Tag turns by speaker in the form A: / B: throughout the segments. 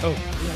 A: Oh, yeah.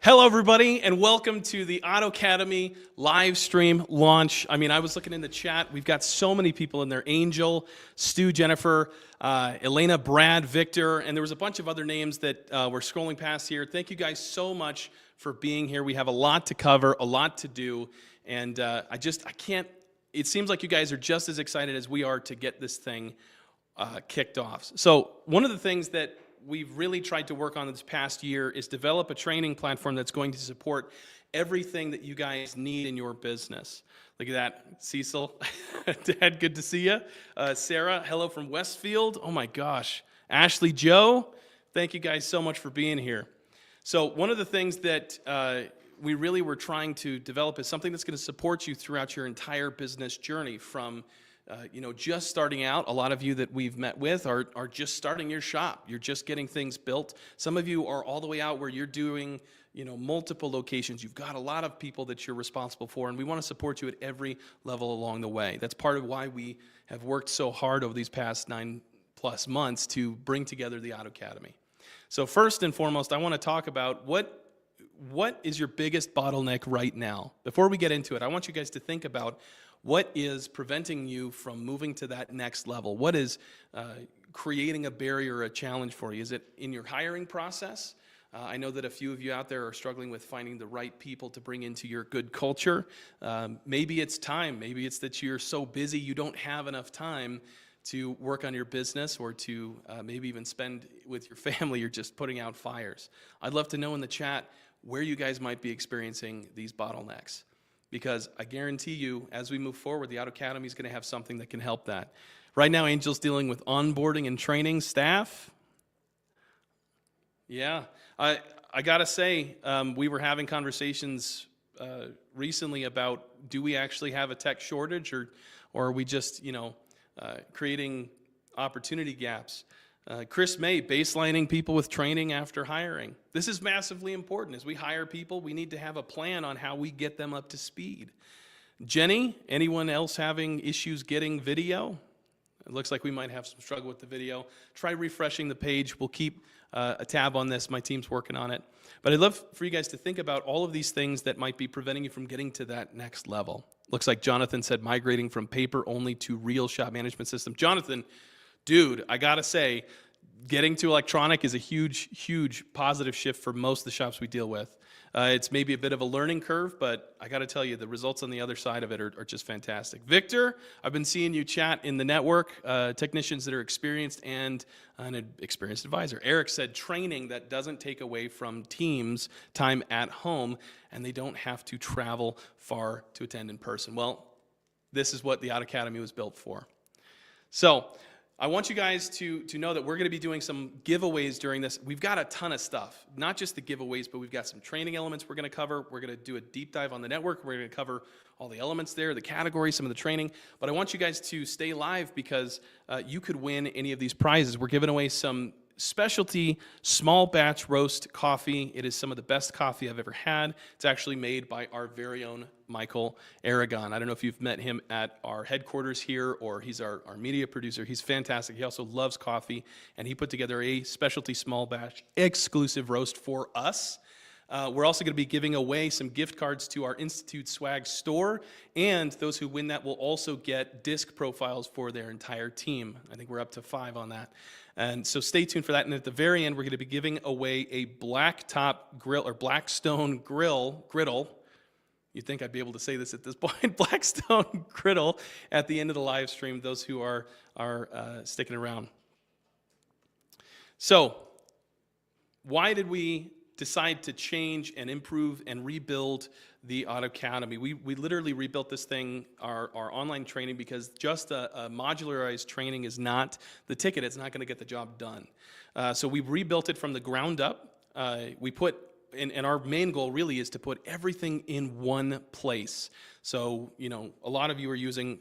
A: Hello, everybody, and welcome to the Autocademy live stream launch. I mean, I was looking in the chat. We've got so many people in there. Angel, Stu, Jennifer, Elena, Brad, Victor, and there was a bunch of other names that we're scrolling past here. Thank you guys so much for being here. We have a lot to cover, a lot to do, and I can't, it seems like you guys are just as excited as we are to get this thing kicked off. So one of the things that we've really tried to work on this past year is develop a training platform that's going to support everything that you guys need in your business. Look at that, Cecil. Dad, good to see you. Sarah, hello from Westfield. Oh my gosh. Ashley, Joe, thank you guys so much for being here. So one of the things that we really were trying to develop is something that's going to support you throughout your entire business journey from just starting out. A lot of you that we've met with are just starting your shop. You're just getting things built. Some of you are all the way out where you're doing, multiple locations. You've got a lot of people that you're responsible for, and we want to support you at every level along the way. That's part of why we have worked so hard over these past 9+ months to bring together the Autocademy. So first and foremost, I want to talk about what is your biggest bottleneck right now. Before we get into it, I want you guys to think about what is preventing you from moving to that next level? What is creating a barrier, a challenge for you? Is it in your hiring process? I know that a few of you out there are struggling with finding the right people to bring into your good culture. Maybe it's time. Maybe it's that you're so busy you don't have enough time to work on your business or to maybe even spend with your family. You're just putting out fires. I'd love to know in the chat where you guys might be experiencing these bottlenecks. Because I guarantee you, as we move forward, the Autocademy is going to have something that can help that. Right now, Angel's dealing with onboarding and training staff. Yeah, I got to say, we were having conversations recently about, do we actually have a tech shortage, or are we just, creating opportunity gaps? Chris May, baselining people with training after hiring. This is massively important. As we hire people, we need to have a plan on how we get them up to speed. Jenny, anyone else having issues getting video? It looks like we might have some struggle with the video. Try refreshing the page. We'll keep a tab on this. My team's working on it. But I'd love for you guys to think about all of these things that might be preventing you from getting to that next level. Looks like Jonathan said migrating from paper only to real shop management system. Jonathan, dude, I gotta say, getting to electronic is a huge, huge positive shift for most of the shops we deal with. It's maybe a bit of a learning curve, but I gotta tell you, the results on the other side of it are just fantastic. Victor, I've been seeing you chat in the network, technicians that are experienced and an experienced advisor. Eric said training that doesn't take away from teams' time at home, and they don't have to travel far to attend in person. Well, this is what the Autocademy was built for. So, I want you guys to know that we're going to be doing some giveaways during this. We've got a ton of stuff, not just the giveaways, but we've got some training elements we're going to cover. We're going to do a deep dive on the network. We're going to cover all the elements there, the categories, some of the training. But I want you guys to stay live because you could win any of these prizes. We're giving away some specialty small batch roast coffee. It is some of the best coffee I've ever had. It's actually made by our very own Michael Aragon. I don't know if you've met him at our headquarters here or he's our media producer. He's fantastic. He also loves coffee, and he put together a specialty small batch exclusive roast for us. We're also going to be giving away some gift cards to our Institute Swag store, and those who win that will also get disc profiles for their entire team. I think we're up to 5 on that. And so stay tuned for that. And at the very end, we're going to be giving away a blacktop grill or Blackstone griddle. You'd think I'd be able to say this at this point. Blackstone griddle at the end of the live stream, those who are sticking around. So why did we decide to change and improve and rebuild the Autocademy? We literally rebuilt this thing, our online training, because just a modularized training is not the ticket. It's not going to get the job done. So we rebuilt it from the ground up. We put, and our main goal really is to put everything in one place. So, you know, a lot of you are using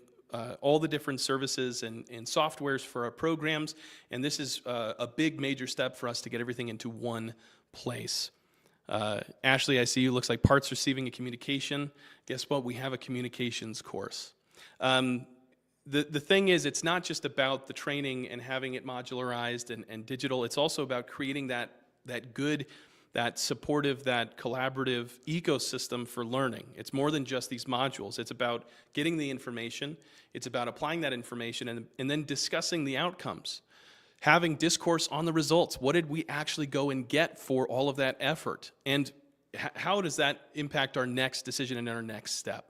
A: all the different services and softwares for our programs, and this is a big major step for us to get everything into one place. Ashley, I see you. Looks like parts receiving and communication. Guess what? We have a communications course. The thing is, it's not just about the training and having it modularized and digital. It's also about creating that good, that supportive, that collaborative ecosystem for learning. It's more than just these modules. It's about getting the information. It's about applying that information and then discussing the outcomes. Having discourse on the results. What did we actually go and get for all of that effort? And how does that impact our next decision and our next step?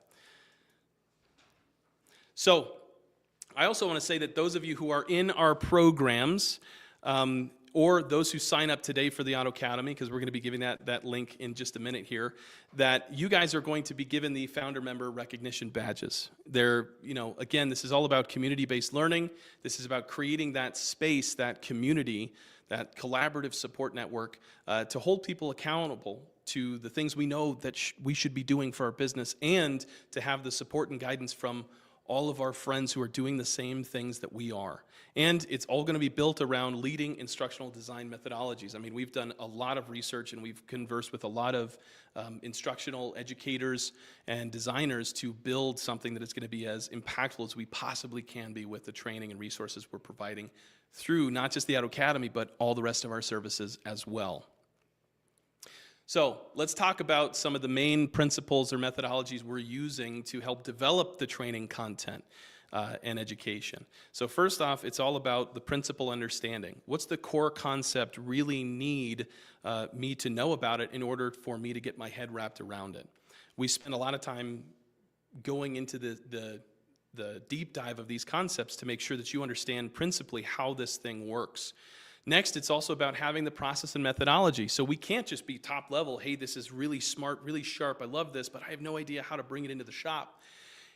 A: So I also want to say that those of you who are in our programs, or those who sign up today for the Autocademy, because we're going to be giving that link in just a minute here, that you guys are going to be given the founder member recognition badges. They're, you know, again, this is all about community-based learning. This is about creating that space, that community, that collaborative support network to hold people accountable to the things we know that we should be doing for our business, and to have the support and guidance from all of our friends who are doing the same things that we are. And it's all going to be built around leading instructional design methodologies. I mean, we've done a lot of research and we've conversed with a lot of instructional educators and designers to build something that is going to be as impactful as we possibly can be with the training and resources we're providing through not just the Autocademy, but all the rest of our services as well. So let's talk about some of the main principles or methodologies we're using to help develop the training content and education. So first off, it's all about the principle understanding. What's the core concept really need me to know about it in order for me to get my head wrapped around it? We spend a lot of time going into the deep dive of these concepts to make sure that you understand principally how this thing works. Next, it's also about having the process and methodology. So we can't just be top level, hey, this is really smart, really sharp, I love this, but I have no idea how to bring it into the shop.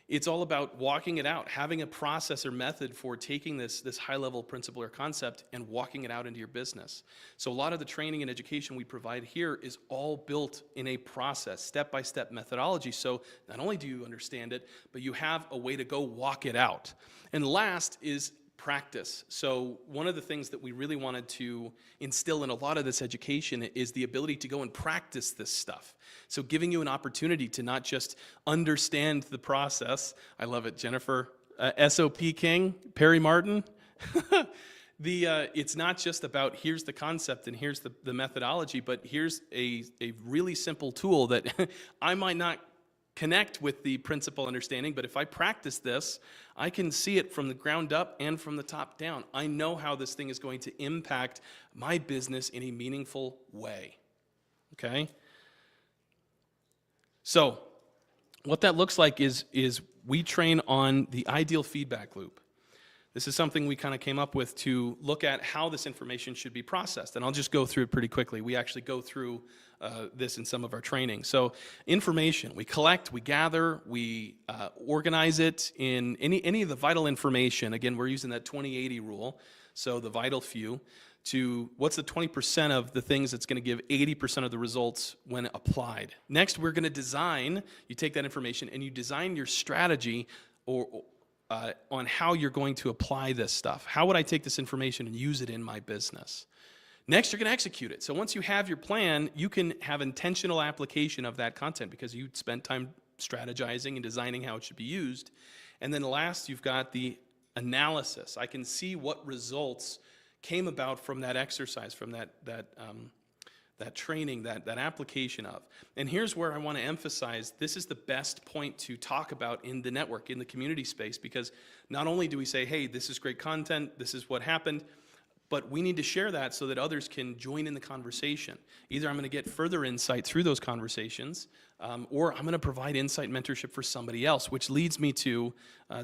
A: It's all about walking it out, having a process or method for taking this high-level principle or concept and walking it out into your business. So a lot of the training and education we provide here is all built in a process, step-by-step methodology. So not only do you understand it, but you have a way to go walk it out. And last is practice. So one of the things that we really wanted to instill in a lot of this education is the ability to go and practice this stuff. So giving you an opportunity to not just understand the process. I love it, Jennifer. SOP King, Perry Martin. It's not just about here's the concept and here's the methodology, but here's a really simple tool that I might not connect with the principle understanding, but if I practice this, I can see it from the ground up and from the top down. I know how this thing is going to impact my business in a meaningful way, okay? So what that looks like is we train on the ideal feedback loop. This is something we kind of came up with to look at how this information should be processed, and I'll just go through it pretty quickly. We actually go through this in some of our training. So information, we collect, we gather, we organize it in any of the vital information. Again, we're using that 20-80 rule, so the vital few, to what's the 20% of the things that's going to give 80% of the results when applied. Next, we're going to design, you take that information and you design your strategy on how you're going to apply this stuff. How would I take this information and use it in my business? Next, you're going to execute it. So once you have your plan, you can have intentional application of that content because you spent time strategizing and designing how it should be used. And then last, you've got the analysis. I can see what results came about from that exercise, from that training, that application of. And here's where I want to emphasize, this is the best point to talk about in the network, in the community space, because not only do we say, hey, this is great content, this is what happened, but we need to share that so that others can join in the conversation. Either I'm going to get further insight through those conversations, or I'm going to provide insight mentorship for somebody else, which leads me to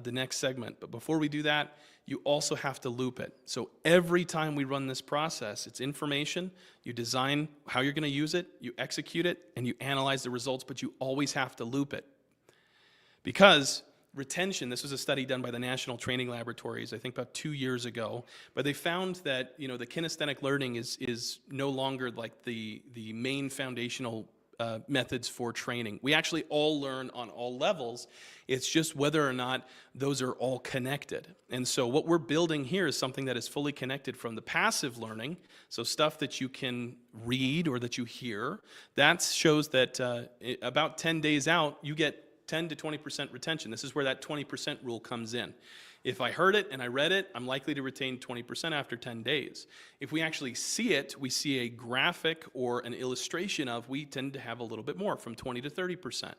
A: the next segment. But before we do that, you also have to loop it. So every time we run this process, it's information, you design how you're going to use it, you execute it, and you analyze the results, but you always have to loop it. Because retention, this was a study done by the National Training Laboratories, I think about 2 years ago, but they found that the kinesthetic learning is no longer like the main foundational methods for training. We actually all learn on all levels. It's just whether or not those are all connected. And so what we're building here is something that is fully connected from the passive learning, so stuff that you can read or that you hear. That shows that about 10 days out, you get 10 to 20% retention. This is where that 20% rule comes in. If I heard it and I read it, I'm likely to retain 20% after 10 days. If we actually see it, we see a graphic or an illustration of, we tend to have a little bit more, from 20 to 30%.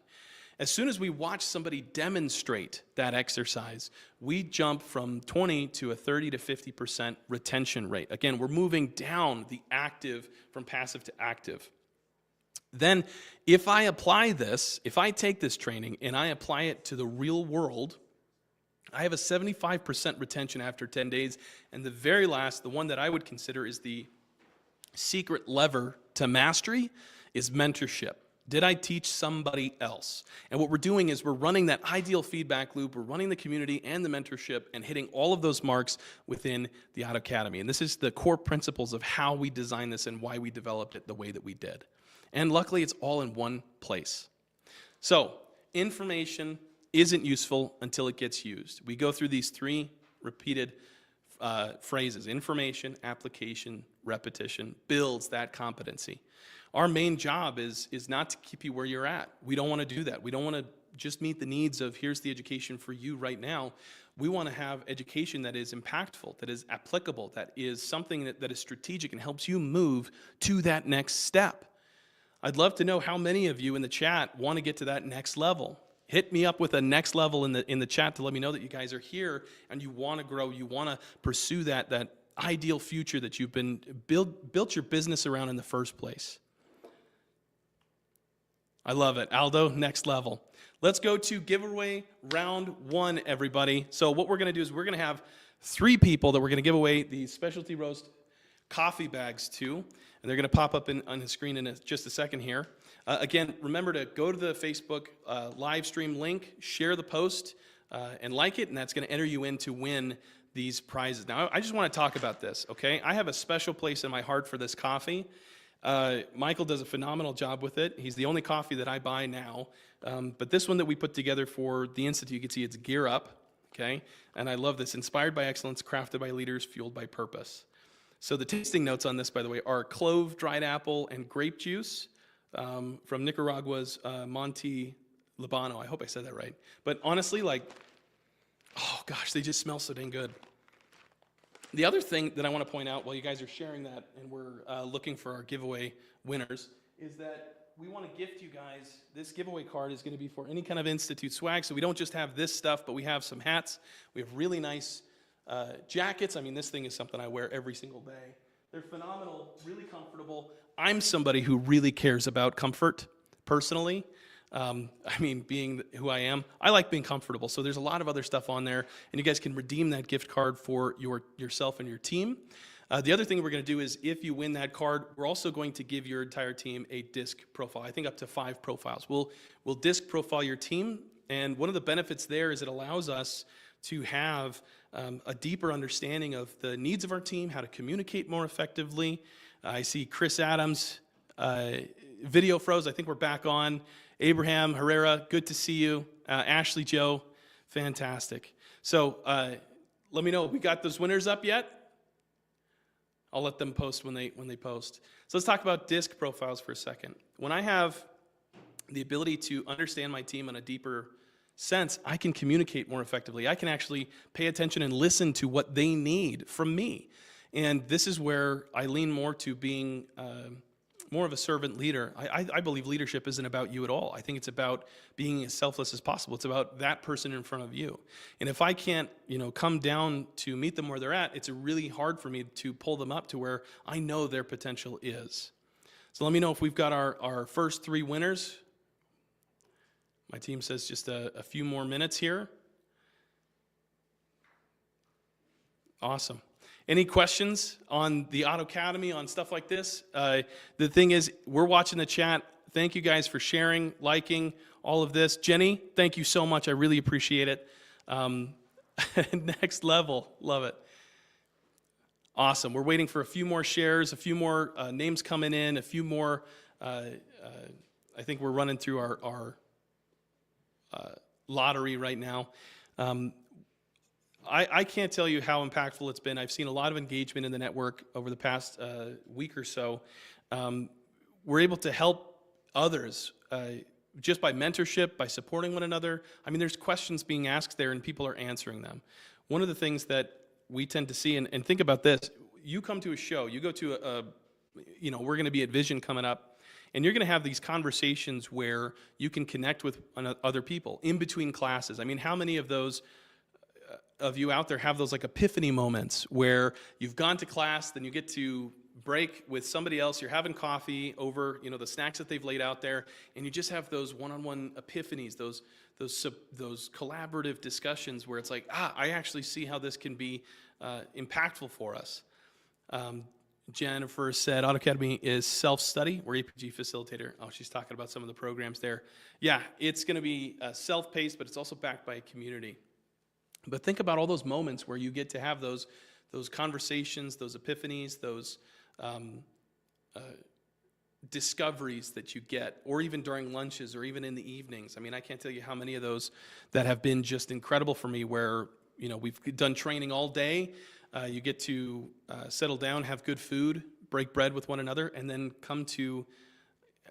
A: As soon as we watch somebody demonstrate that exercise, we jump from 20 to a 30 to 50% retention rate. Again, we're moving down the active from passive to active. Then, if I apply this, if I take this training and I apply it to the real world, I have a 75% retention after 10 days. And the very last, the one that I would consider is the secret lever to mastery, is mentorship. Did I teach somebody else? And what we're doing is we're running that ideal feedback loop, we're running the community and the mentorship and hitting all of those marks within the Autocademy. And this is the core principles of how we designed this and why we developed it the way that we did. And luckily, it's all in one place. So, information isn't useful until it gets used. We go through these 3 repeated phrases: information, application, repetition, builds that competency. Our main job is not to keep you where you're at. We don't want to do that. We don't want to just meet the needs of, here's the education for you right now. We want to have education that is impactful, that is applicable, that is something that is strategic and helps you move to that next step. I'd love to know how many of you in the chat want to get to that next level. Hit me up with a next level in the chat to let me know that you guys are here and you want to grow, you want to pursue that ideal future that you've been built your business around in the first place. I love it. Aldo, next level. Let's go to giveaway round 1, everybody. So what we're going to do is we're going to have 3 people that we're going to give away the specialty roast coffee bags to, and they're going to pop up on the screen in just a second here. Again, remember to go to the Facebook live stream link, share the post, and like it, and that's going to enter you in to win these prizes. Now, I just want to talk about this, okay? I have a special place in my heart for this coffee. Michael does a phenomenal job with it. He's the only coffee that I buy now. But this one that we put together for the Institute, you can see it's Gear Up, okay? And I love this. Inspired by excellence, crafted by leaders, fueled by purpose. So the tasting notes on this, by the way, are clove, dried apple, and grape juice from Nicaragua's Monte Libano. I hope I said that right. But honestly, oh gosh, they just smell so dang good. The other thing that I want to point out while you guys are sharing that and we're looking for our giveaway winners is that we want to gift you guys, this giveaway card is going to be for any kind of Institute swag. So we don't just have this stuff, but we have some hats. We have really nice jackets. I mean, this thing is something I wear every single day. They're phenomenal, really comfortable. I'm somebody who really cares about comfort personally. Being who I am, I like being comfortable. So there's a lot of other stuff on there, and you guys can redeem that gift card for yourself and your team. The other thing we're going to do is if you win that card, we're also going to give your entire team a disc profile. I think up to 5 profiles. We'll disc profile your team, and one of the benefits there is it allows us to have a deeper understanding of the needs of our team, how to communicate more effectively. I see Chris Adams, video froze. I think we're back on. Abraham Herrera, good to see you. Ashley Joe, fantastic. So let me know, we got those winners up yet? I'll let them post when they post. So let's talk about disc profiles for a second. When I have the ability to understand my team in a deeper sense, I can communicate more effectively. I can actually pay attention and listen to what they need from me. And this is where I lean more to being more of a servant leader. I believe leadership isn't about you at all. I think it's about being as selfless as possible. It's about that person in front of you. And if I can't, come down to meet them where they're at, it's really hard for me to pull them up to where I know their potential is. So let me know if we've got our first 3 winners. My team says just a few more minutes here. Awesome. Any questions on the Autocademy, on stuff like this? The thing is, we're watching the chat. Thank you guys for sharing, liking, all of this. Jenny, thank you so much. I really appreciate it. Next level. Love it. Awesome. We're waiting for a few more shares, a few more names coming in, a few more. I think we're running through our lottery right now. I can't tell you how impactful it's been. I've seen a lot of engagement in the network over the past week or so. We're able to help others just by mentorship, by supporting one another. I mean, there's questions being asked there and people are answering them. One of the things that we tend to see, and think about this, you come to a show, you go to we're going to be at Vision coming up, and you're going to have these conversations where you can connect with other people in between classes. I mean, how many of those of you out there have those like epiphany moments where you've gone to class, then you get to break with somebody else, you're having coffee over, the snacks that they've laid out there, and you just have those one-on-one epiphanies, those collaborative discussions where it's like, I actually see how this can be impactful for us. Jennifer said Autocademy is self-study. We're APG facilitator. Oh, she's talking about some of the programs there. Yeah, it's going to be self-paced, but it's also backed by a community. But think about all those moments where you get to have those conversations, those epiphanies, those discoveries that you get, or even during lunches or even in the evenings. I mean, I can't tell you how many of those that have been just incredible for me where, we've done training all day. You get to settle down, have good food, break bread with one another, and then come to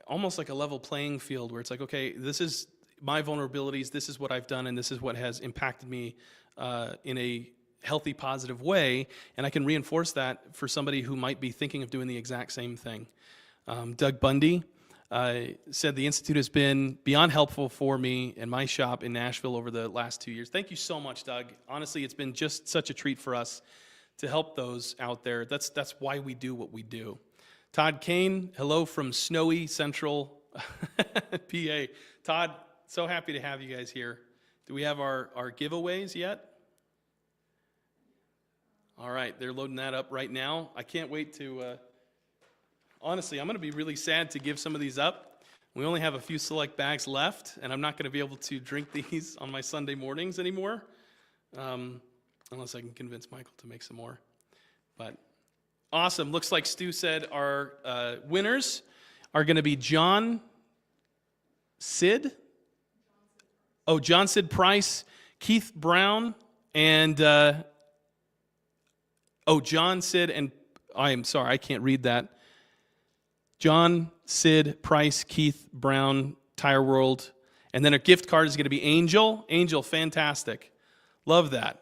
A: almost like a level playing field where it's like, okay, this is my vulnerabilities, this is what I've done, and this is what has impacted me in a healthy, positive way, and I can reinforce that for somebody who might be thinking of doing the exact same thing. Doug Bundy said the Institute has been beyond helpful for me and my shop in Nashville over the last 2 years. Thank you so much, Doug. Honestly, it's been just such a treat for us to help those out there. That's why we do what we do. Todd Kane, hello from snowy central PA. Todd, so happy to have you guys here. Do we have our giveaways yet? All right, they're loading that up right now. I can't wait to, honestly, I'm going to be really sad to give some of these up. We only have a few select bags left, and I'm not going to be able to drink these on my Sunday mornings anymore, unless I can convince Michael to make some more. But awesome. Looks like Stu said our winners are going to be John Sid. Oh, John Sid Price, Keith Brown, and John Sid and I am sorry, I can't read that. John Sid Price, Keith Brown, Tire World, and then a gift card is going to be Angel. Angel, fantastic, love that.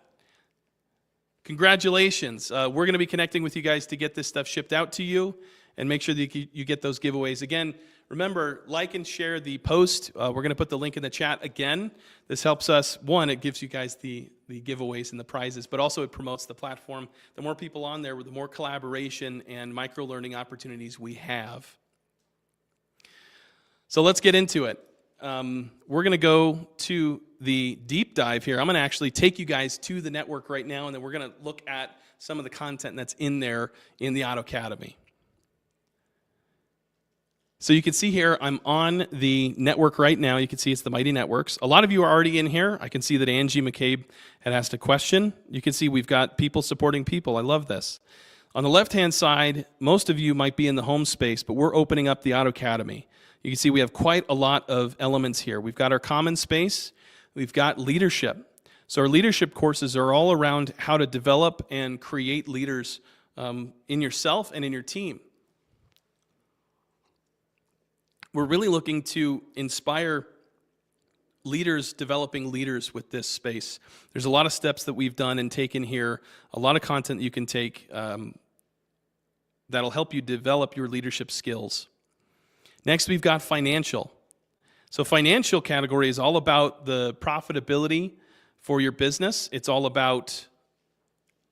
A: Congratulations. We're going to be connecting with you guys to get this stuff shipped out to you and make sure that you get those giveaways. Again, remember, like and share the post. We're going to put the link in the chat again. This helps us. One, it gives you guys the giveaways and the prizes, but also it promotes the platform. The more people on there, the more collaboration and micro-learning opportunities we have. So let's get into it. We're going to go to the deep dive here. I'm going to actually take you guys to the network right now, and then we're going to look at some of the content that's in there in the Autocademy. So you can see here, I'm on the network right now. You can see it's the Mighty Networks. A lot of you are already in here. I can see that Angie McCabe had asked a question. You can see we've got people supporting people. I love this. On the left-hand side, most of you might be in the home space, but we're opening up the Autocademy. You can see we have quite a lot of elements here. We've got our common space. We've got leadership. So our leadership courses are all around how to develop and create leaders in yourself and in your team. We're really looking to inspire leaders developing leaders with this space. There's a lot of steps that we've done and taken here, a lot of content that you can take that'll help you develop your leadership skills. Next, we've got financial. So financial category is all about the profitability for your business. It's all about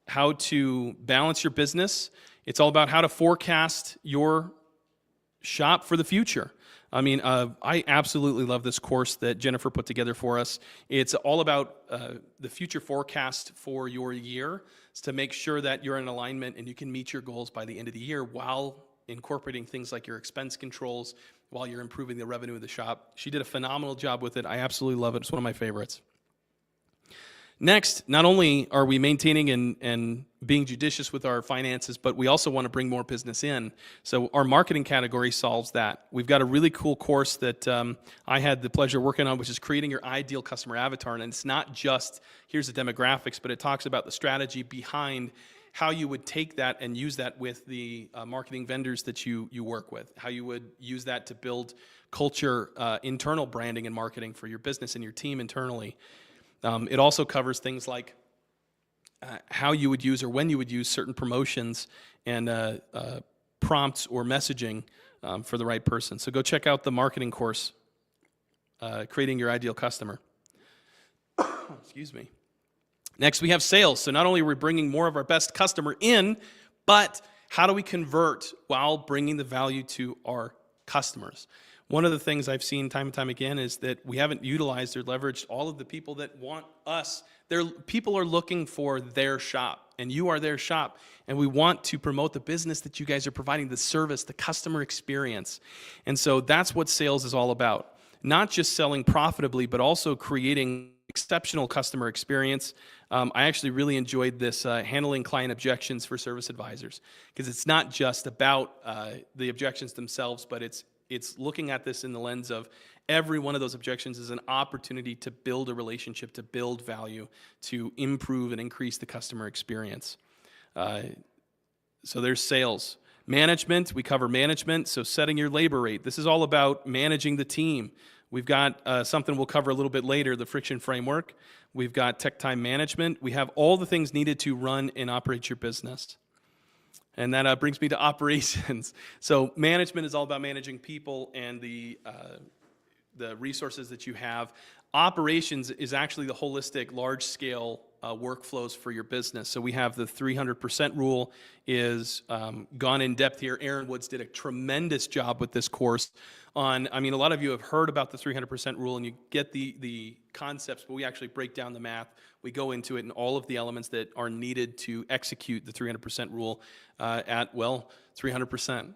A: how to balance your business. It's all about how to forecast your shop for the future. I mean, I absolutely love this course that Jennifer put together for us. It's all about the future forecast for your year. It's to make sure that you're in alignment and you can meet your goals by the end of the year while incorporating things like your expense controls, while you're improving the revenue of the shop. She did a phenomenal job with it. I absolutely love it. It's one of my favorites. Next, not only are we maintaining and being judicious with our finances, but we also want to bring more business in. So our marketing category solves that. We've got a really cool course that I had the pleasure of working on, which is creating your ideal customer avatar. And it's not just, here's the demographics, but it talks about the strategy behind how you would take that and use that with the marketing vendors that you work with, how you would use that to build culture, internal branding and marketing for your business and your team internally. It also covers things like how you would use or when you would use certain promotions and prompts or messaging for the right person. So go check out the marketing course, Creating Your Ideal Customer. Excuse me. Next, we have sales. So not only are we bringing more of our best customer in, but how do we convert while bringing the value to our customers? One of the things I've seen time and time again is that we haven't utilized or leveraged all of the people that want us. People are looking for their shop, and you are their shop, and we want to promote the business that you guys are providing, the service, the customer experience. And so that's what sales is all about. Not just selling profitably, but also creating exceptional customer experience. I actually really enjoyed this handling client objections for service advisors, because it's not just about the objections themselves, but it's looking at this in the lens of every one of those objections is an opportunity to build a relationship, to build value, to improve and increase the customer experience. So there's sales. Management, we cover management, so setting your labor rate. This is all about managing the team. We've got something we'll cover a little bit later, the friction framework. We've got tech time management. We have all the things needed to run and operate your business. And that brings me to operations. So management is all about managing people and the resources that you have. Operations is actually the holistic, large-scale workflows for your business. So we have the 300% rule is gone in depth here. Aaron Woods did a tremendous job with this course on, I mean, a lot of you have heard about the 300% rule and you get the concepts, but we actually break down the math. We go into it and all of the elements that are needed to execute the 300% rule at, well, 300%.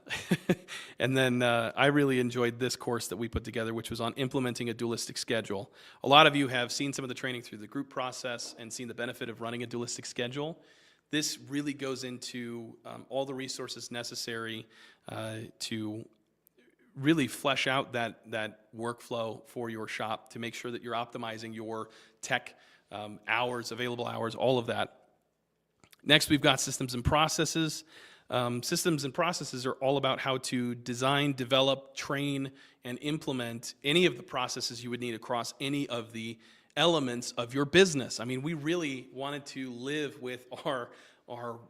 A: And then I really enjoyed this course that we put together, which was on implementing a dualistic schedule. A lot of you have seen some of the training through the group process and seen the benefit of running a dualistic schedule. This really goes into all the resources necessary to really flesh out that workflow for your shop to make sure that you're optimizing your tech hours, available hours, all of that. Next, we've got systems and processes. Systems and processes are all about how to design, develop, train, and implement any of the processes you would need across any of the elements of your business. I mean, we really wanted to live with our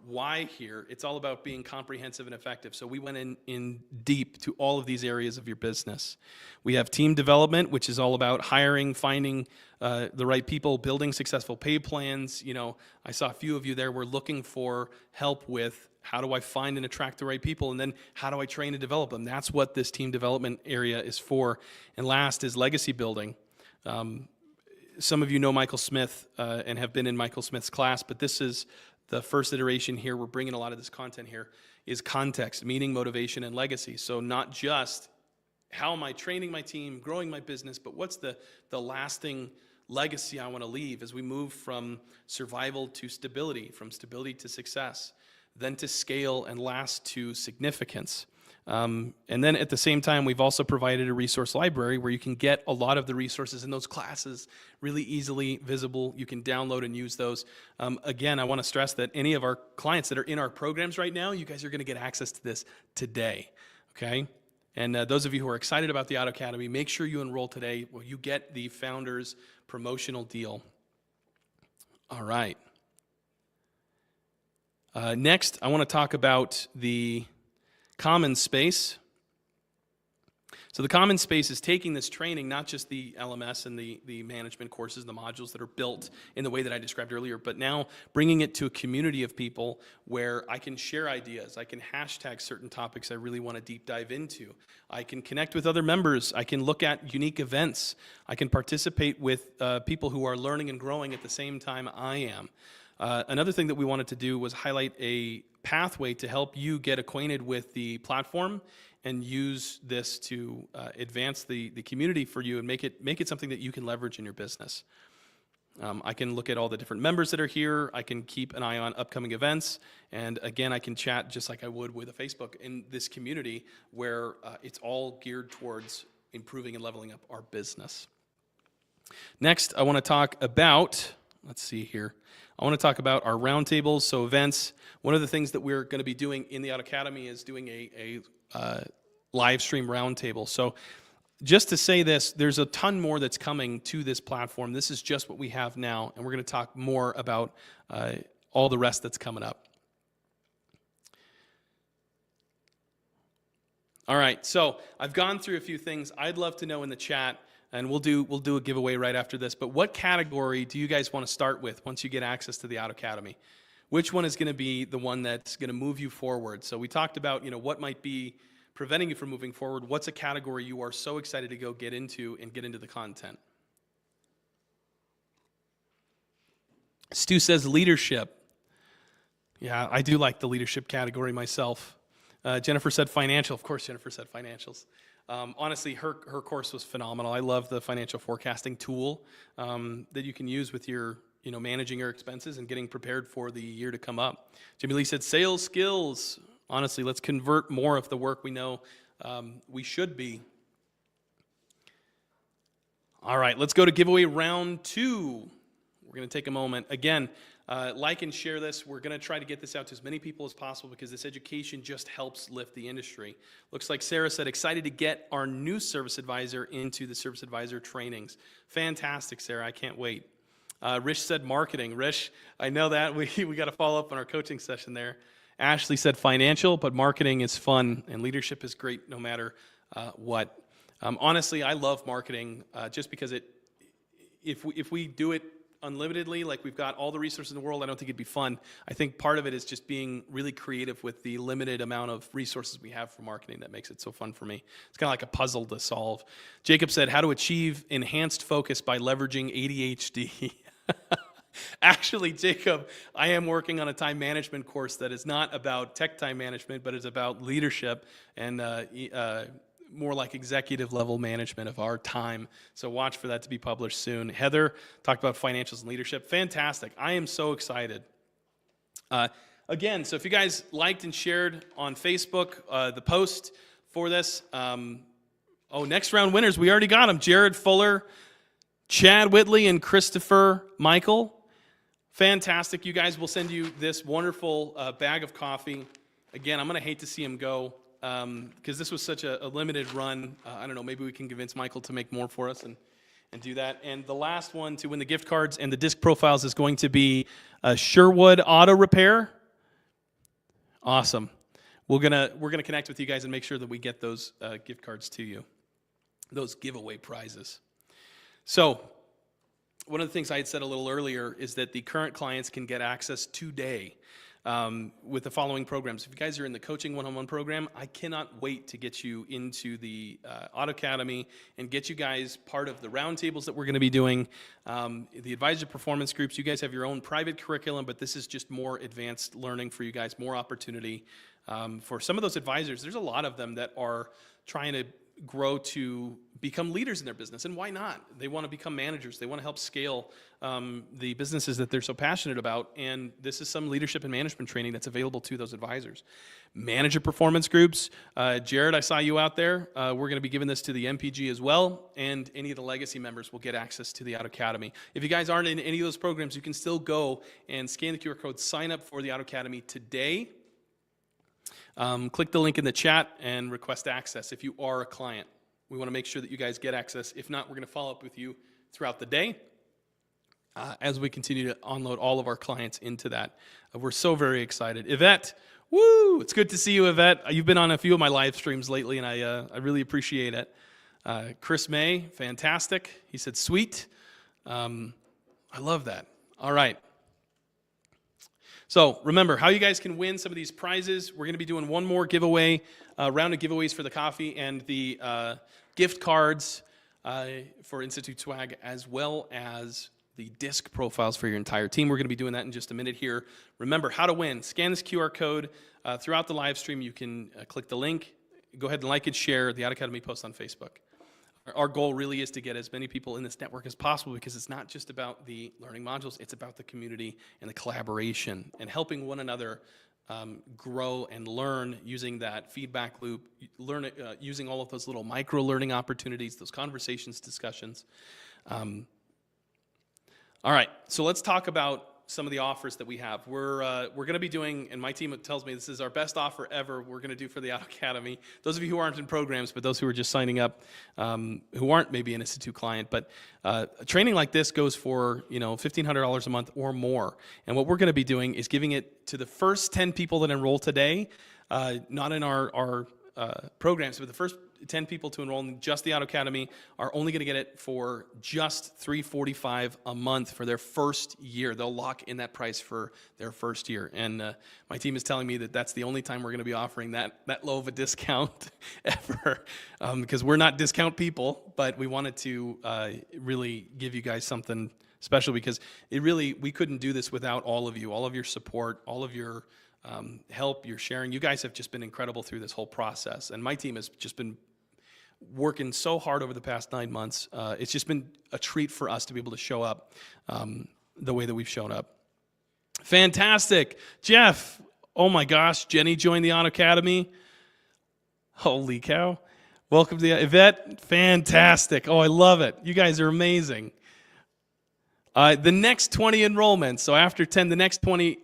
A: why here. It's all about being comprehensive and effective. So we went in deep to all of these areas of your business. We have team development, which is all about hiring, finding the right people, building successful pay plans. You know, I saw a few of you there were looking for help with how do I find and attract the right people, and then how do I train and develop them? That's what this team development area is for. And last is legacy building. Some of you know Michael Smith and have been in Michael Smith's class, but this is the first iteration here, we're bringing a lot of this content here, is context, meaning, motivation, and legacy. So not just how am I training my team, growing my business, but what's the lasting legacy I want to leave as we move from survival to stability, from stability to success, then to scale, and last to significance. And then at the same time, we've also provided a resource library where you can get a lot of the resources in those classes really easily visible. You can download and use those. Again, I want to stress that any of our clients that are in our programs right now, you guys are going to get access to this today, okay? And those of you who are excited about the Autocademy, make sure you enroll today. Well, you get the Founders promotional deal. All right. Next, I want to talk about the Commons Space. So the Commons Space is taking this training, not just the LMS and the management courses, the modules that are built in the way that I described earlier, but now bringing it to a community of people where I can share ideas, I can hashtag certain topics I really want to deep dive into, I can connect with other members, I can look at unique events, I can participate with people who are learning and growing at the same time I am. Another thing that we wanted to do was highlight a pathway to help you get acquainted with the platform and use this to advance the community for you and make it something that you can leverage in your business. I can look at all the different members that are here. I can keep an eye on upcoming events. And again, I can chat just like I would with a Facebook in this community where it's all geared towards improving and leveling up our business. Next, I want to talk about, let's see here. I want to talk about our roundtables, so events. One of the things that we're going to be doing in the Autocademy is doing a live stream roundtable. So just to say this, there's a ton more that's coming to this platform. This is just what we have now, and we're going to talk more about all the rest that's coming up. All right, so I've gone through a few things. I'd love to know in the chat, and we'll do a giveaway right after this, but what category do you guys want to start with once you get access to the Autocademy? Which one is going to be the one that's going to move you forward? So we talked about, what might be preventing you from moving forward. What's a category you are so excited to go get into and get into the content? Stu says leadership. Yeah, I do like the leadership category myself. Jennifer said financial. Of course, Jennifer said financials. Honestly, her course was phenomenal. I love the financial forecasting tool that you can use with your, managing your expenses and getting prepared for the year to come up. Jimmy Lee said sales skills. Honestly, let's convert more of the work we know we should be. All right, let's go to giveaway round 2. We're going to take a moment. Again, like and share this. We're going to try to get this out to as many people as possible because this education just helps lift the industry. Looks like Sarah said, excited to get our new service advisor into the service advisor trainings. Fantastic, Sarah. I can't wait. Rich said marketing. Rich, I know that. We got to follow up on our coaching session there. Ashley said financial, but marketing is fun and leadership is great no matter what. Honestly, I love marketing just because if we do it unlimitedly, like we've got all the resources in the world, I don't think it'd be fun. I think part of it is just being really creative with the limited amount of resources we have for marketing that makes it so fun for me. It's kind of like a puzzle to solve. Jacob said, how to achieve enhanced focus by leveraging ADHD. Actually, Jacob, I am working on a time management course that is not about tech time management, but it's about leadership and more like executive level management of our time. So watch for that to be published soon. Heather talked about financials and leadership. Fantastic. I am so excited. Again, so if you guys liked and shared on Facebook the post for this, next round winners, we already got them. Jared Fuller, Chad Whitley, and Christopher Michael. Fantastic. You guys will send you this wonderful bag of coffee. Again, I'm going to hate to see him go because this was such a limited run. I don't know, maybe we can convince Michael to make more for us and do that. And the last one to win the gift cards and the disc profiles is going to be Sherwood Auto Repair. Awesome. We're gonna connect with you guys and make sure that we get those gift cards to you, those giveaway prizes. So one of the things I had said a little earlier is that the current clients can get access today. with the following programs. If you guys are in the coaching one-on-one program, I cannot wait to get you into the Autocademy and get you guys part of the roundtables that we're going to be doing, the advisor performance groups. You guys have your own private curriculum, but this is just more advanced learning for you guys, more opportunity. For some of those advisors, there's a lot of them that are trying to grow to become leaders in their business, and why not? They want to become managers. They want to help scale the businesses that they're so passionate about, and this is some leadership and management training that's available to those advisors. Manager performance groups. Jared, I saw you out there. We're going to be giving this to the MPG as well, and any of the legacy members will get access to the Autocademy. If you guys aren't in any of those programs, you can still go and scan the QR code, sign up for the Autocademy today. Click the link in the chat and request access if you are a client. We want to make sure that you guys get access. If not, we're going to follow up with you throughout the day as we continue to onload all of our clients into that. We're so very excited. Yvette, woo! It's good to see you, Yvette. You've been on a few of my live streams lately, and I really appreciate it. Chris May, fantastic. He said, sweet. I love that. All right. So remember how you guys can win some of these prizes. We're going to be doing one more giveaway, round of giveaways for the coffee and the gift cards for Institute Swag, as well as the disc profiles for your entire team. We're going to be doing that in just a minute here. Remember how to win. Scan this QR code. Throughout the live stream, you can click the link. Go ahead and like and share the Autocademy post on Facebook. Our goal really is to get as many people in this network as possible, because it's not just about the learning modules, it's about the community and the collaboration and helping one another grow and learn using that feedback loop, using all of those little micro learning opportunities, those conversations, discussions. All right, so let's talk about some of the offers that we have. We're going to be doing, and my team tells me this is our best offer ever we're going to do for the Autocademy. Those of you who aren't in programs, but those who are just signing up, who aren't maybe an Institute client, but a training like this goes for $1,500 a month or more. And what we're going to be doing is giving it to the first 10 people that enroll today, not in our programs, but the first 10 people to enroll in just the Autocademy are only going to get it for just $345 a month for their first year. They'll lock in that price for their first year. And my team is telling me that that's the only time we're going to be offering that low of a discount ever, because we're not discount people, but we wanted to really give you guys something special, because we couldn't do this without all of you, all of your support, all of your help, your sharing. You guys have just been incredible through this whole process, and my team has just been working so hard over the past 9 months. It's just been a treat for us to be able to show up the way that we've shown up. Fantastic. Jeff, oh my gosh, Jenny joined the Autocademy. Holy cow. Welcome to the Yvette. Fantastic. Oh, I love it. You guys are amazing. The next 20 enrollments, so after 10, the next 20